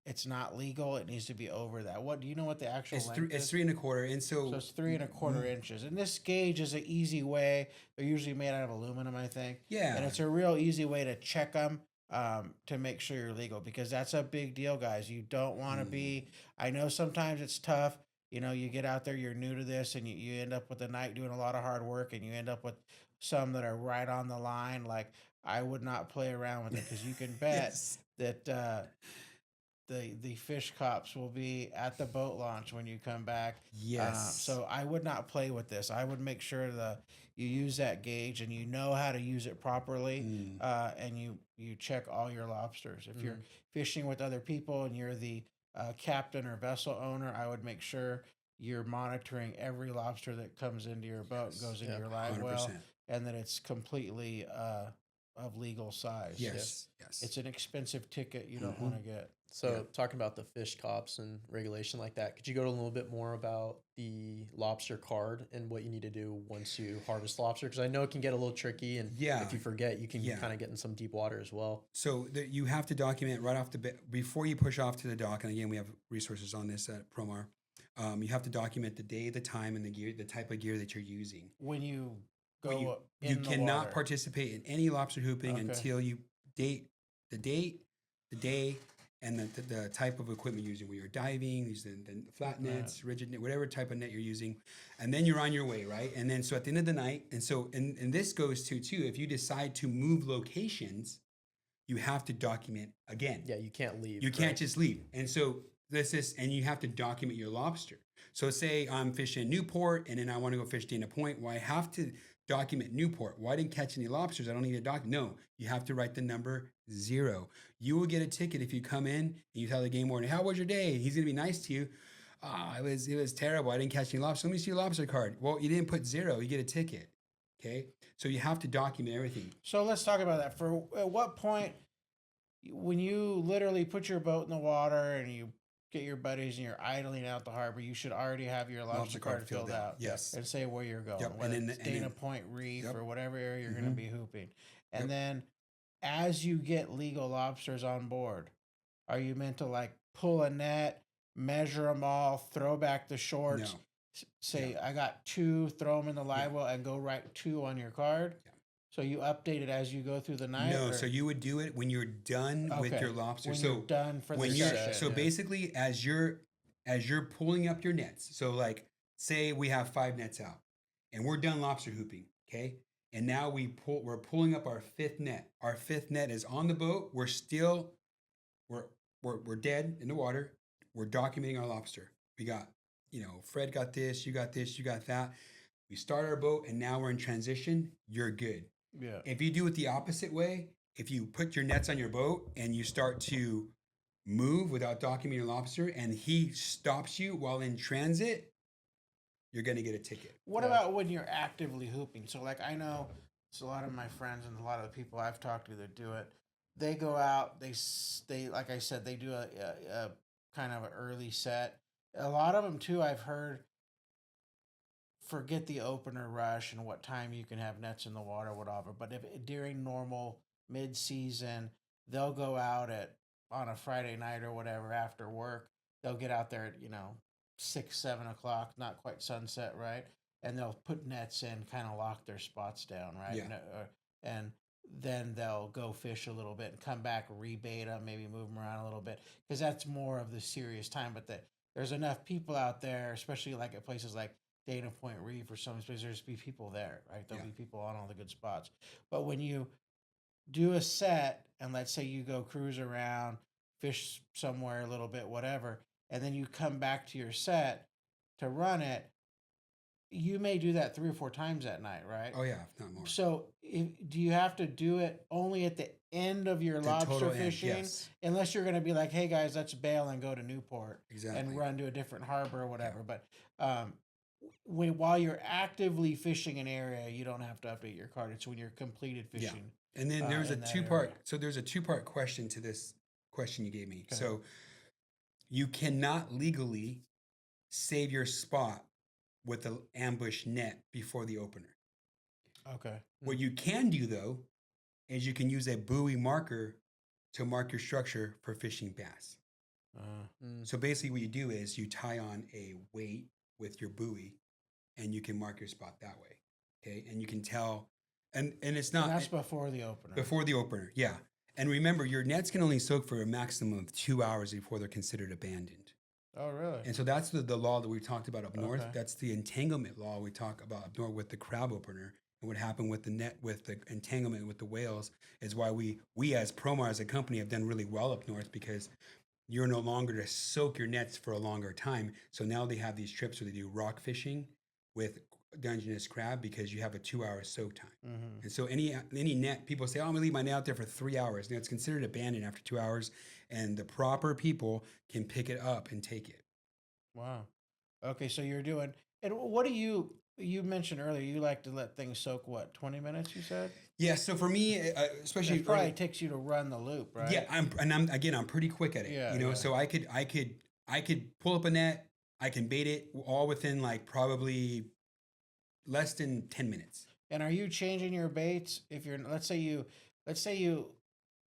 it's not legal. It needs to be over that. What do you know what the actual length is? It's 3 and a quarter, and so it's 3 1/4 inches. And this gauge is an easy way. They're usually made out of aluminum, I think. Yeah. And it's a real easy way to check them to make sure you're legal, because that's a big deal, guys. You don't want to be. I know sometimes it's tough. You know, you get out there, you're new to this, and you end up with a night doing a lot of hard work, and you end up with some that are right on the line. Like, I would not play around with it, because you can bet that the fish cops will be at the boat launch when you come back. Yes. So I would not play with this. I would make sure that you use that gauge and you know how to use it properly, and you check all your lobsters. If you're Mhm. fishing with other people and you're the captain or vessel owner, I would make sure you're monitoring every lobster that comes into your boat, Yes. goes into Yep. your live well, 100%. and that it's completely of legal size. Yes. Yes. It's an expensive ticket you don't want to get. So Yeah. talking about the fish cops and regulation like that, could you go a little bit more about the lobster card and what you need to do once you harvest lobster? Because I know it can get a little tricky, and Yeah. if you forget, you can Yeah. kind of get in some deep water as well. So you have to document right off the bat before you push off to the dock. And again, we have resources on this at Promar. You have to document the day, the time, and the gear, the type of gear that you're using. When you When go you in the cannot water. participate in any lobster hooping Okay. until you date, the day, and the type of equipment you're using. When you're diving, using the flat nets, rigid net, whatever type of net you're using, and then you're on your way, right? And then so at the end of the night, and this goes to too, if you decide to move locations, you have to document again. Yeah, you can't leave. You can't just leave. And so and you have to document your lobster. So say I'm fishing Newport and then I want to go fish Dana Point. Well, I have to document Newport. Well, I didn't catch any lobsters. I don't need to document. No, you have to write the number 0. You will get a ticket if you come in and you tell the game warden, how was your day? He's going to be nice to you. It was terrible. I didn't catch any lobsters. Let me see your lobster card. Well, you didn't put 0. You get a ticket. Okay. So you have to document everything. So let's talk about that. At what point, when you literally put your boat in the water and you get your buddies and you're idling out the harbor, you should already have your lobster card filled out. Yes. And say where you're going, Yep. whether And then- it's and Dana then- Point Reef Yep. or whatever area you're going to be hooping. And Yep. then as you get legal lobsters on board, are you meant to like pull a net, measure them all, throw back the shorts, No. say, I got 2, throw them in the live well, and go write 2 on your card? Yeah. So you update it as you go through the night? No, or- so you would do it when you're done with Okay, your lobster. when so you're done for when the you're session. so basically as you're pulling up your nets. So like say we have 5 nets out and we're done lobster hooping, okay? And now we're pulling up our 5th net. Our 5th net is on the boat. We're dead in the water. We're documenting our lobster. We got, Fred got this, you got that. We start our boat and now we're in transition. You're good. Yeah. If you do it the opposite way, if you put your nets on your boat and you start to move without documenting your lobster and he stops you while in transit, you're going to get a ticket. What about when you're actively hooping? So, like, I know it's a lot of my friends and a lot of the people I've talked to that do it. They go out, they like I said, they do a kind of an early set. A lot of them, too, I've heard, forget the opener rush and what time you can have nets in the water, whatever. But if during normal mid-season, they'll go out on a Friday night or whatever after work. They'll get out there at 6, 7 o'clock, not quite sunset, right? And they'll put nets in, kind of lock their spots down, right? Yeah. And then they'll go fish a little bit and come back, rebait them, maybe move them around a little bit, because that's more of the serious time. But there's enough people out there, especially like at places like Dana Point Reef or some places, there's be people there, right? There'll be people on all the good spots. But when you do a set, and let's say you go cruise around, fish somewhere a little bit, whatever, and then you come back to your set to run it, you may do that 3 or 4 times that night, right? Oh, yeah, if not more. So do you have to do it only at the end of your The lobster total end, fishing? yes. Unless you're going to be like, hey, guys, let's bail and go to Newport Exactly. and run to a different harbor or whatever. But while you're actively fishing an area, you don't have to update your card. It's when you're completed fishing. And then there's a in that 2-part. area. So there's a 2-part question to this question you gave me. Okay. So you cannot legally save your spot with the ambush net before the opener. Okay. What you can do though is you can use a buoy marker to mark your structure for fishing bass. So basically what you do is you tie on a weight with your buoy and you can mark your spot that way. Okay. And you can tell, and it's not. And that's before the opener. Before the opener. Yeah. And remember, your nets can only soak for a maximum of 2 hours before they're considered abandoned. Oh, really? And so that's the law that we talked about up north. Okay. That's the entanglement law we talk about up north with the crab opener. And what happened with the net, with the entanglement with the whales, is why we as Promar as a company have done really well up north, because you're no longer to soak your nets for a longer time. So now they have these trips where they do rock fishing with Dungeness crab because you have a 2-hour soak time. Mm-hmm. And so any net, people say, oh, I'm gonna leave my net out there for 3 hours. Now it's considered abandoned after 2 hours, and the proper people can pick it up and take it. Wow. Okay, so you're doing, and what do you mentioned earlier? You like to let things soak. What, 20 minutes? You said. Yeah. So for me, especially It probably takes you to run the loop, right? yeah, I'm pretty quick at it. Yeah, You know, yeah. so I could pull up a net, I can bait it all within like probably less than 10 minutes. And are you changing your baits if you're, let's say you,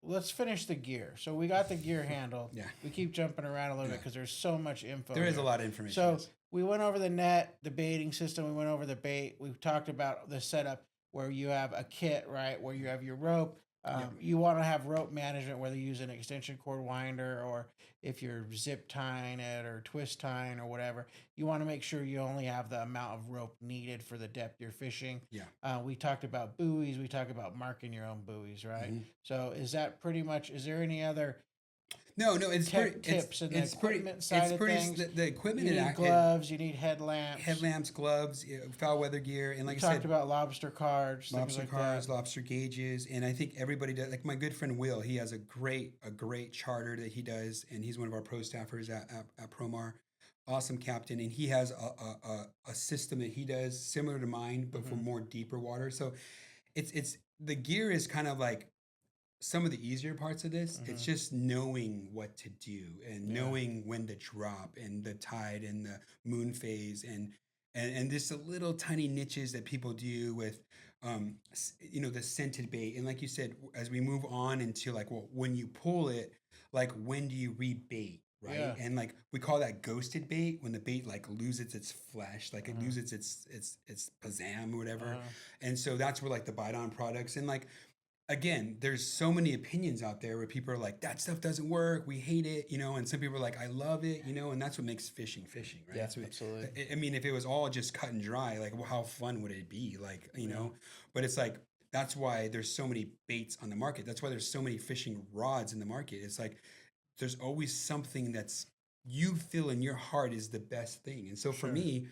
let's finish the gear. So we got the gear handled. Yeah. We keep jumping around a little bit Yeah. because there's so much info. There is a here. lot of information. So yes. we went over the net, the baiting system. We went over the bait. We've talked about the setup where you have a kit, right? Where you have your rope. You want to have rope management, whether you use an extension cord winder or if you're zip tying it or twist tying or whatever. You want to make sure you only have the amount of rope needed for the depth you're fishing. Yeah. We talked about buoys. We talked about marking your own buoys, right? Mhm. So is that pretty much? Is there any other No, it's tips and the equipment side of things? The equipment You need gloves. You need headlamps. headlamps, gloves, foul weather gear, and like We I talked said, about lobster cards, lobster things like cars, that. lobster gauges, and I think everybody does. Like my good friend Will, he has a great charter that he does, and he's one of our pro staffers at Promar. Awesome captain, and he has a system that he does similar to mine, but for Mhm. more deeper water. So it's the gear is kind of like some of the easier parts of this. It's Mhm. just knowing what to do and Yeah. knowing when to drop and the tide and the moon phase and just the little tiny niches that people do with the scented bait. And like you said, as we move on into like, well, when you pull it, like when do you rebait, right? Yeah. And like we call that ghosted bait, when the bait like loses its flesh, like it Uh-huh. loses its pizzazz or whatever. Uh-huh. And so that's where like the bite on products and like again, there's so many opinions out there where people are like, that stuff doesn't work, we hate it, and some people are like, I love it, and that's what makes fishing, right? Yeah, That's what, absolutely. I mean, if it was all just cut and dry, like, well, how fun would it be? Like, but it's like, that's why there's so many baits on the market. That's why there's so many fishing rods in the market. It's like, there's always something that's you feel in your heart is the best thing. And so for Sure. me,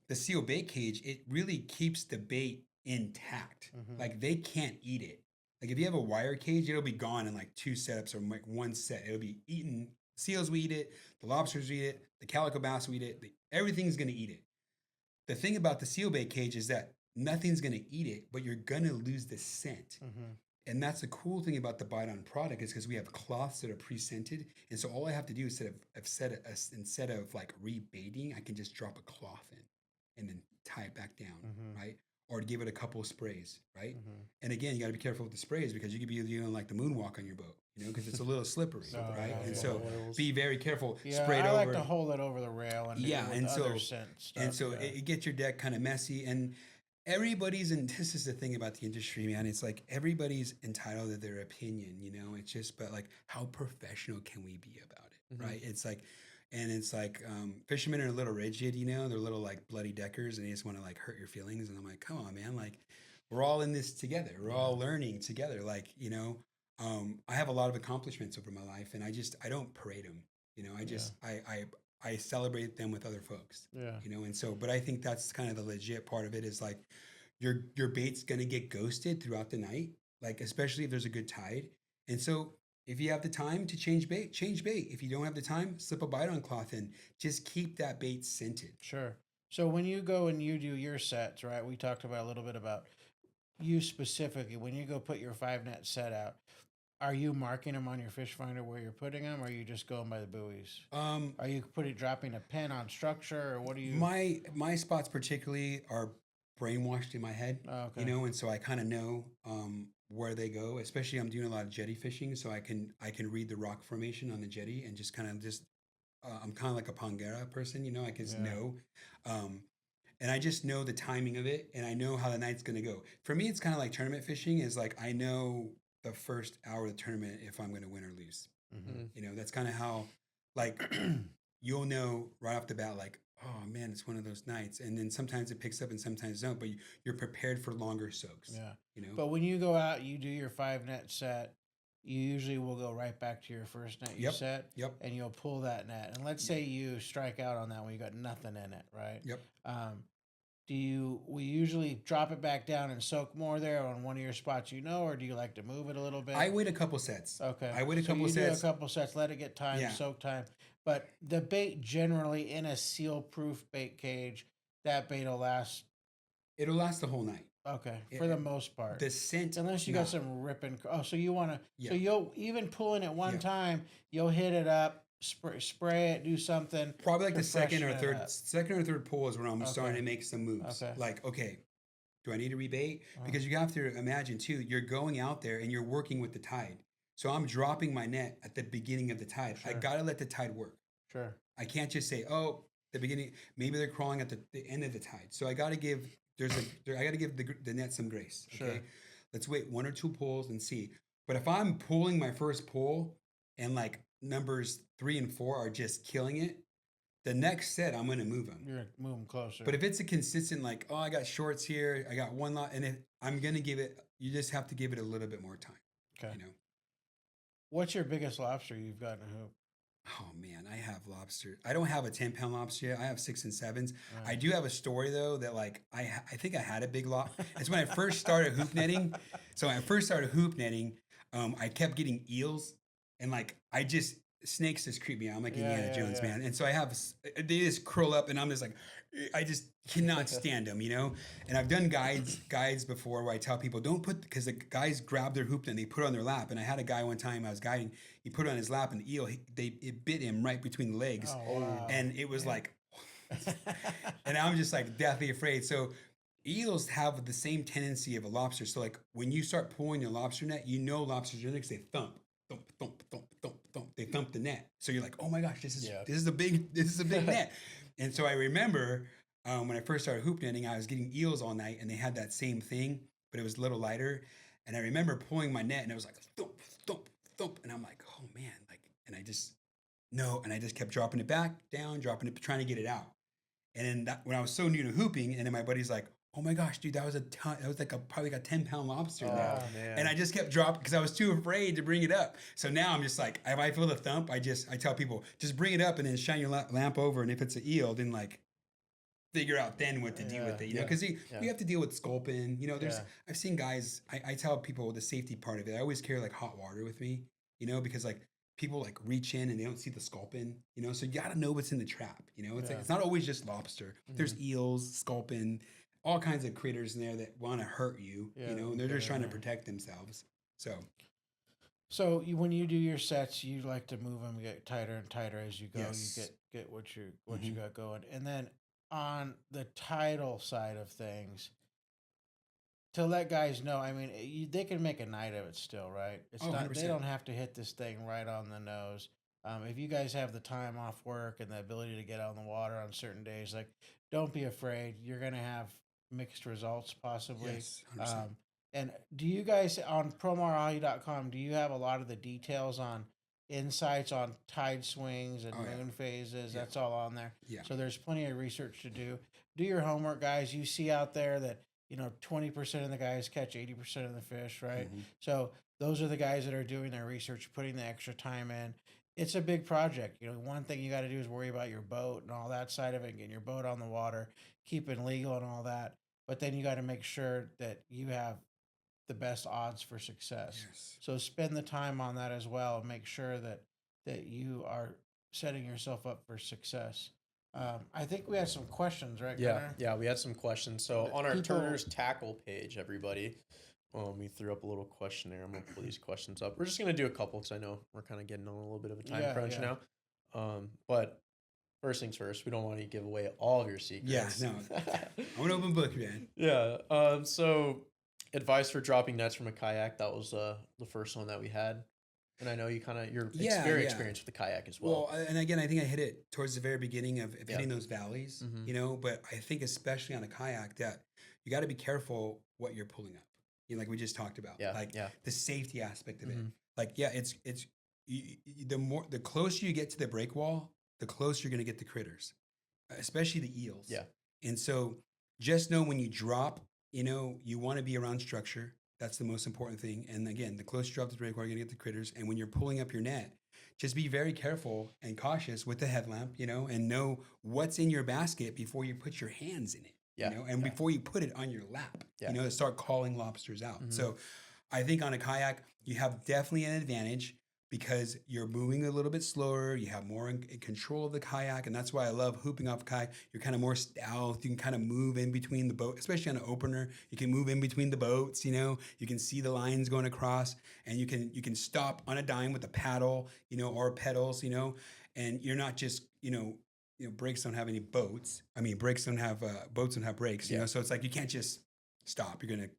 the seal bait cage, it really keeps the bait intact. Mhm. Like they can't eat it. Like if you have a wire cage, it'll be gone in like 2 setups or like 1 set. It'll be eaten. Seals will eat it. The lobsters will eat it. The calico bass will eat it. Everything's gonna eat it. The thing about the seal bait cage is that nothing's gonna eat it, but you're gonna lose the scent. Mhm. And that's the cool thing about the bite on product is because we have cloths that are pre-scented. And so all I have to do instead of like rebaiting, I can just drop a cloth in and then tie it back down, Mhm. right? Or to give it a couple of sprays, right? Mhm. And again, you got to be careful with the sprays because you could be doing like the moonwalk on your boat, because it's a little slippery, Oh, right? yeah, And yeah. so Oils. be very careful. Yeah, Spray it I like over. to hold it over the rail and do Yeah, it with and so- other scent stuff. And so yeah. it gets your deck kind of messy. And everybody's, and this is the thing about the industry, man. It's like everybody's entitled to their opinion, It's just, but like, how professional can we be about it, Mhm. right? It's like, fishermen are a little rigid, they're a little like bloody deckers and they just want to like hurt your feelings. And I'm like, come on, man. Like, we're all in this together. We're all learning together. Like, I have a lot of accomplishments over my life and I don't parade them. I celebrate them with other folks. Yeah. And so, but I think that's kind of the legit part of it is like your bait's gonna get ghosted throughout the night, like especially if there's a good tide. And so if you have the time to change bait, change bait. If you don't have the time, slip a bite on cloth in. Just keep that bait scented. Sure. So when you go and you do your sets, right? We talked about a little bit about you specifically. When you go put your 5 net set out, are you marking them on your fish finder where you're putting them, or are you just going by the buoys? Are you dropping a pin on structure, or what do you? My spots particularly are brainwashed in my head, Oh, okay. and so I kind of know where they go. Especially I'm doing a lot of jetty fishing, so I can read the rock formation on the jetty and just kind of I'm kind of like a Pangera person, I can just Yeah. know. And I just know the timing of it and I know how the night's going to go. For me, it's kind of like tournament fishing is like, I know the first hour of the tournament if I'm going to win or lose. Mhm. That's kind of how, like, you'll know right off the bat, like, oh man, it's one of those nights. And then sometimes it picks up and sometimes don't, but you're prepared for longer soaks. Yeah. You know? But when you go out, you do your 5 net set. You usually will go right back to your first net you Yep. set, Yep. and you'll pull that net. And let's say you strike out on that one, you got nothing in it, right? Yep. we usually drop it back down and soak more there on one of your spots, or do you like to move it a little bit? I wait a couple sets. Okay. I wait a So couple you do sets. a couple sets, let it get time, Yeah. soak time. But the bait generally in a seal proof bait cage, that bait will last. It'll last the whole night. Okay, for the most part. The scent, Unless you got some ripping. Oh, so you want to. Yeah. So you'll even pulling it one Yeah. time, you'll hit it up, spray it, do something. Probably like to the second or freshen it up. third pull is when I'm starting Okay. to make some moves. Okay. Like, okay, do I need to rebait? Uh-huh. Because you have to imagine too, you're going out there and you're working with the tide. So I'm dropping my net at the beginning of the tide. I Sure. gotta let the tide work. Sure. I can't just say, oh, the beginning. Maybe they're crawling at the end of the tide. So I gotta give. I gotta give the net some grace. Okay, Sure. let's wait 1 or 2 pulls and see. But if I'm pulling my first pull and like numbers 3 and 4 are just killing it, the next set I'm gonna move them. You're moving closer. But if it's a consistent, like, oh, I got shorts here, I got one lot, and I'm gonna give it. You just have to give it a little bit more time. Okay. You know. What's your biggest lobster you've gotten a hoop? Oh man, I have lobster. I don't have a 10-pound lobster yet. I have 6 and 7s. All I right. do have a story though that like I think I had a big lot. It's when I first started hoop netting. So when I first started hoop netting, I kept getting eels, and like snakes just creep me out. I'm like Yeah, Indiana yeah, Jones, yeah. man. And so they just curl up, and I'm just like, I just cannot stand them, you know. And I've done guides before where I tell people don't put, because the guys grab their hoop net and they put it on their lap. And I had a guy one time I was guiding, he put it on his lap, and the eel it bit him right between the legs, Oh, wow. and it was like, and I'm just like deathly afraid. So eels have the same tendency of a lobster. So like when you start pulling your lobster net, you know lobsters are because they thump, thump, thump, thump, thump, thump. They thump the net. So you're like, oh my gosh, this is a big net. And so I remember when I first started hoop netting, I was getting eels all night, and they had that same thing, but it was a little lighter. And I remember pulling my net, and it was like thump, thump, thump, and I'm like, oh man, like, and I just kept dropping it back down, dropping it, trying to get it out. And then when I was so new to hooping, and then my buddy's like, oh my gosh, dude, that was a ton. That was like probably like a 10-pound lobster in there. Oh, man. And I just kept dropping because I was too afraid to bring it up. So now I'm just like, if I feel the thump, I tell people, just bring it up and then shine your lamp over. And if it's an eel, then like figure out then what to do with it, you know, because you have to deal with sculpin. You know, I've seen guys, I tell people the safety part of it. I always carry like hot water with me, you know, because like people like reach in and they don't see the sculpin, you know, so you got to know what's in the trap, you know. It's like, it's not always just lobster. There's eels, sculpin, all kinds of critters in there that want to hurt you, you know, and they're just trying to protect themselves. So when you do your sets, you like to move them, get tighter and tighter as you go. Yes. You get what you got going, and then on the tidal side of things, to let guys know, I mean, they can make a night of it still, right? It's Oh, not. They 100%. don't have to hit this thing right on the nose. If you guys have the time off work and the ability to get out on the water on certain days, like, don't be afraid. You're gonna have mixed results possibly. Yes, 100%. And do you guys on promarolly.com, do you have a lot of the details on insights on tide swings and Oh, yeah. moon phases? Yeah. That's all on there. Yeah. So there's plenty of research to do. Do your homework, guys. You see out there that 20% of the guys catch 80% of the fish, right? Mhm. So those are the guys that are doing their research, putting the extra time in. It's a big project. One thing you got to do is worry about your boat and all that side of it, getting your boat on the water, keeping legal and all that. But then you got to make sure that you have the best odds for success. Yes. So spend the time on that as well. Make sure that you are setting yourself up for success. I think we had some questions, right? Gunnar? Yeah, we had some questions. So on our People- Turner's Tackle page, everybody, we threw up a little questionnaire. I'm gonna pull these questions up. We're just gonna do a couple because I know we're kind of getting on a little bit of a time crunch now. But first things first, we don't want to give away all of your secrets. Yeah, no. I'm an open book, man. Yeah. So advice for dropping nets from a kayak. That was the first one that we had. And I know you you're very experienced with the kayak as well. Well, and again, I think I hit it towards the very beginning of Yeah. hitting those valleys, Mhm. you know, but I think especially on a kayak that you got to be careful what you're pulling up. Like we just talked about, the safety aspect of it. Mhm. Like, the closer you get to the break wall, the closer you're going to get the critters, especially the eels. Yeah. And so just know when you drop, you want to be around structure. That's the most important thing. And again, the closer you drop the break wall, you're going to get the critters. And when you're pulling up your net, just be very careful and cautious with the headlamp, and know what's in your basket before you put your hands in it. Yeah. and before you put it on your lap, Yeah. to start calling lobsters out. Mhm. So I think on a kayak, you have definitely an advantage because you're moving a little bit slower. You have more in control of the kayak. And that's why I love hooping off a kayak. You're kind of more stealth. You can kind of move in between the boat, especially on an opener. You can move in between the boats, you can see the lines going across, and you can stop on a dime with a paddle, or pedals, and you're not just, brakes don't have any boats. I mean, brakes don't have, boats don't have brakes, so it's like you can't just stop. You're going to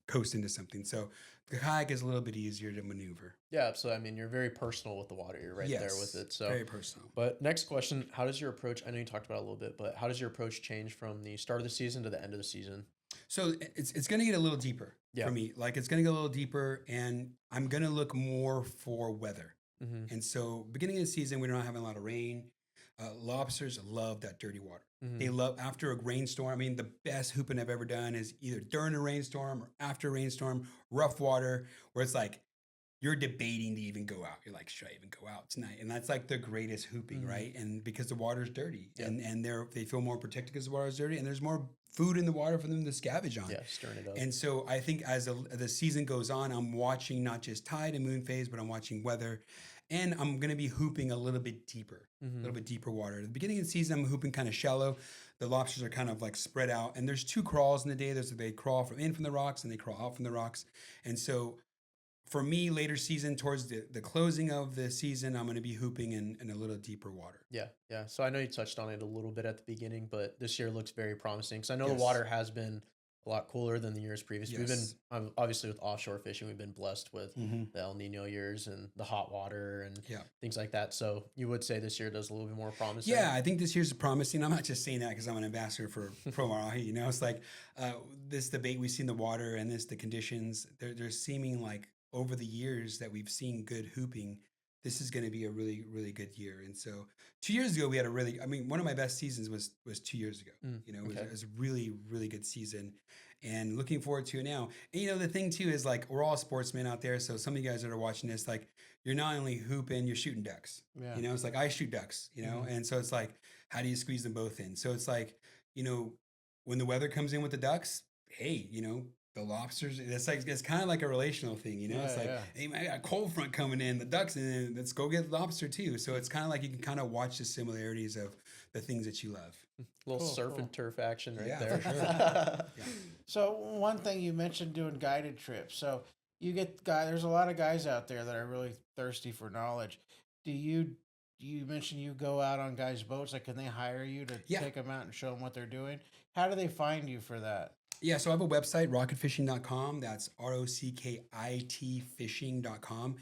coast into something. So the kayak is a little bit easier to maneuver. Yeah, absolutely. I mean, you're very personal with the water. You're right there with it. So very personal. But next question, how does your approach, I know you talked about it a little bit, but how does your approach change from the start of the season to the end of the season? So it's going to get a little deeper for me. Like it's going to get a little deeper, and I'm going to look more for weather. Mm-hmm. And so beginning of the season, we're not having a lot of rain. Lobsters love that dirty water. Mm-hmm. They love after a rainstorm. I mean, the best hooping I've ever done is either during a rainstorm or after a rainstorm, rough water, where it's like you're debating to even go out. You're like, should I even go out tonight? And that's like the greatest hooping, right? And because the water's dirty, and they feel more protected because the water's dirty, and there's more food in the water for them to scavenge on. Yeah, stirring it up. And so I think as the season goes on, I'm watching not just tide and moon phase, but I'm watching weather. And I'm going to be hooping a little bit deeper, a little bit deeper water. At the beginning of the season, I'm hooping kind of shallow. The lobsters are kind of like spread out. And there's two crawls in the day. They crawl from the rocks and they crawl out from the rocks. And so for me, later season, towards the closing of the season, I'm going to be hooping in a little deeper water. Yeah. So I know you touched on it a little bit at the beginning, but this year looks very promising because I know the water has been a lot cooler than the years previous. We've been, obviously with offshore fishing, we've been blessed with the El Nino years and the hot water and things like that. So you would say this year does a little bit more promising? Yeah, I think this year's promising. I'm not just saying that because I'm an ambassador for Promar. It's like this debate we see in the water and the conditions, they're seeming like over the years that we've seen good hooping, this is going to be a really, really good year. And so 2 years ago, we had one of my best seasons was 2 years ago. It was a really, really good season, and looking forward to it now. And, the thing too is like, we're all sportsmen out there. So some of you guys that are watching this, like you're not only hooping, you're shooting ducks, it's like I shoot ducks, and so it's like, how do you squeeze them both in? So it's like, when the weather comes in with the ducks, hey, the lobsters, it's kind of like a relational thing, it's like, hey, I got a cold front coming in, the ducks, and let's go get lobster too. So it's kind of like you can kind of watch the similarities of the things that you love. A little surf and turf action there. For sure. So one thing you mentioned doing guided trips. So you get there's a lot of guys out there that are really thirsty for knowledge. You mentioned you go out on guys' boats. Like, can they hire you to take them out and show them what they're doing? How do they find you for that? Yeah, so I have a website, rockitfishing.com. That's ROCKIT fishing.com.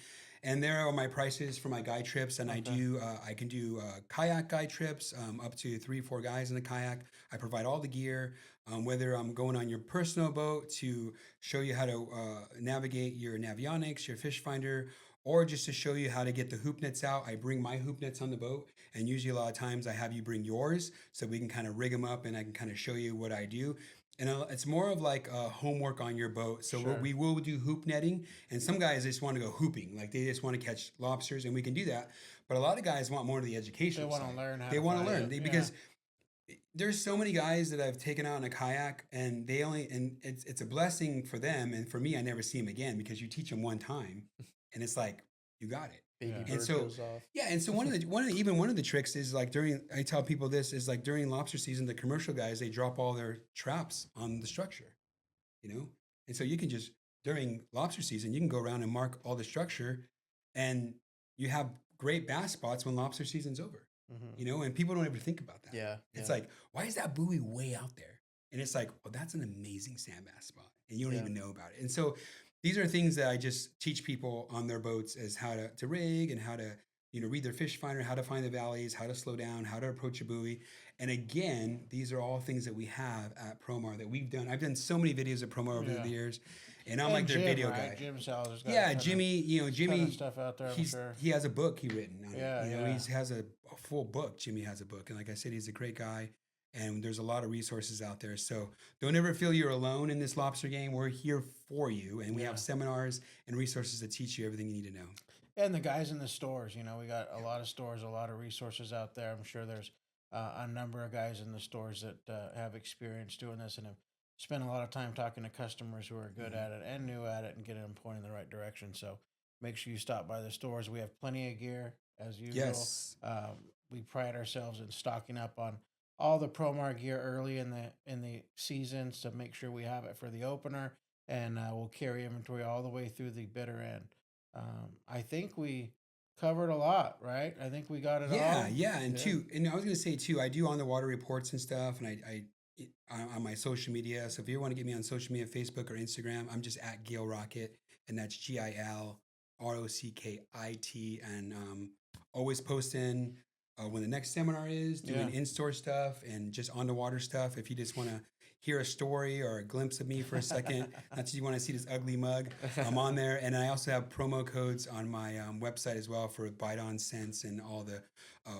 And there are my prices for my guide trips. And I can do kayak guide trips, up to 3-4 guys in a kayak. I provide all the gear, whether I'm going on your personal boat to show you how to navigate your navionics, your fish finder, or just to show you how to get the hoop nets out. I bring my hoop nets on the boat, and usually a lot of times I have you bring yours so we can kind of rig them up and I can kind of show you what I do. And it's more of like homework on your boat. So we will do hoop netting, and some guys just want to go hooping, like they just want to catch lobsters, and we can do that. But a lot of guys want more of the educational side. They want to learn how. They want to learn because there's so many guys that I've taken out in a kayak, and it's a blessing for them, and for me, I never see them again because you teach them one time, and it's like you got it. And so goes off. And so one of the tricks is like I tell people this is like during lobster season, the commercial guys, they drop all their traps on the structure, and so you can just during lobster season, you can go around and mark all the structure, and you have great bass spots when lobster season's over, and people don't ever think about that. It's like, why is that buoy way out there? And it's like, well, that's an amazing sand bass spot, and you don't even know about it. And so these are things that I just teach people on their boats as how to rig and how to, read their fish finder, how to find the valleys, how to slow down, how to approach a buoy. And again, these are all things that we have at Promar that we've done. I've done so many videos of Promar over the years, and I'm like their video guy. Jim Salzer's got Jimmy, Jimmy, stuff out there. He has a book he written on it. He has a full book. Jimmy has a book, and like I said, he's a great guy. And there's a lot of resources out there. So don't ever feel you're alone in this lobster game. We're here for you. And we have seminars and resources that teach you everything you need to know. And the guys in the stores, we got a lot of stores, a lot of resources out there. I'm sure there's a number of guys in the stores that have experience doing this and have spent a lot of time talking to customers who are good Mhm. at it and new at it and getting them pointed in the right direction. So make sure you stop by the stores. We have plenty of gear as usual. Yes. We pride ourselves in stocking up on all the Promar gear early in the seasons to make sure we have it for the opener, and we'll carry inventory all the way through the bitter end. I think we covered a lot, right? I think we got it Yeah, all. yeah, and Yeah. too, and I was gonna say too, I do on the water reports and stuff, and on my social media. So if you want to get me on social media, Facebook or Instagram, I'm just at Gil Rockit, and that's GILROCKIT, and always posting when the next seminar is, doing Yeah. in-store stuff and just on the water stuff. If you just want to hear a story or a glimpse of me for a second, not that you want to see this ugly mug, I'm on there, and I also have promo codes on my website as well for Bite On Sense and all the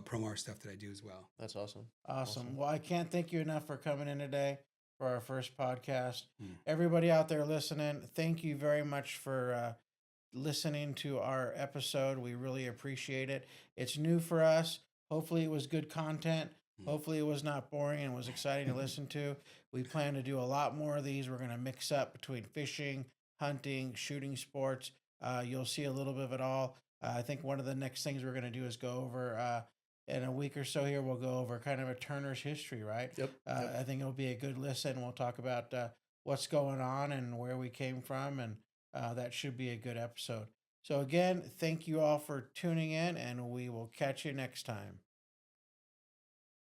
promo stuff that I do as well. That's awesome. Awesome. Well, I can't thank you enough for coming in today for our first podcast. Mm. Everybody out there listening, thank you very much for listening to our episode. We really appreciate it. It's new for us. Hopefully, it was good content. Mm. Hopefully, it was not boring and was exciting to listen to. We plan to do a lot more of these. We're going to mix up between fishing, hunting, shooting sports. You'll see a little bit of it all. I think one of the next things we're going to do is go over in a week or so here. We'll go over kind of a Turner's history, right? Yep. I think it'll be a good listen. We'll talk about what's going on and where we came from, and that should be a good episode. So, again, thank you all for tuning in, and we will catch you next time.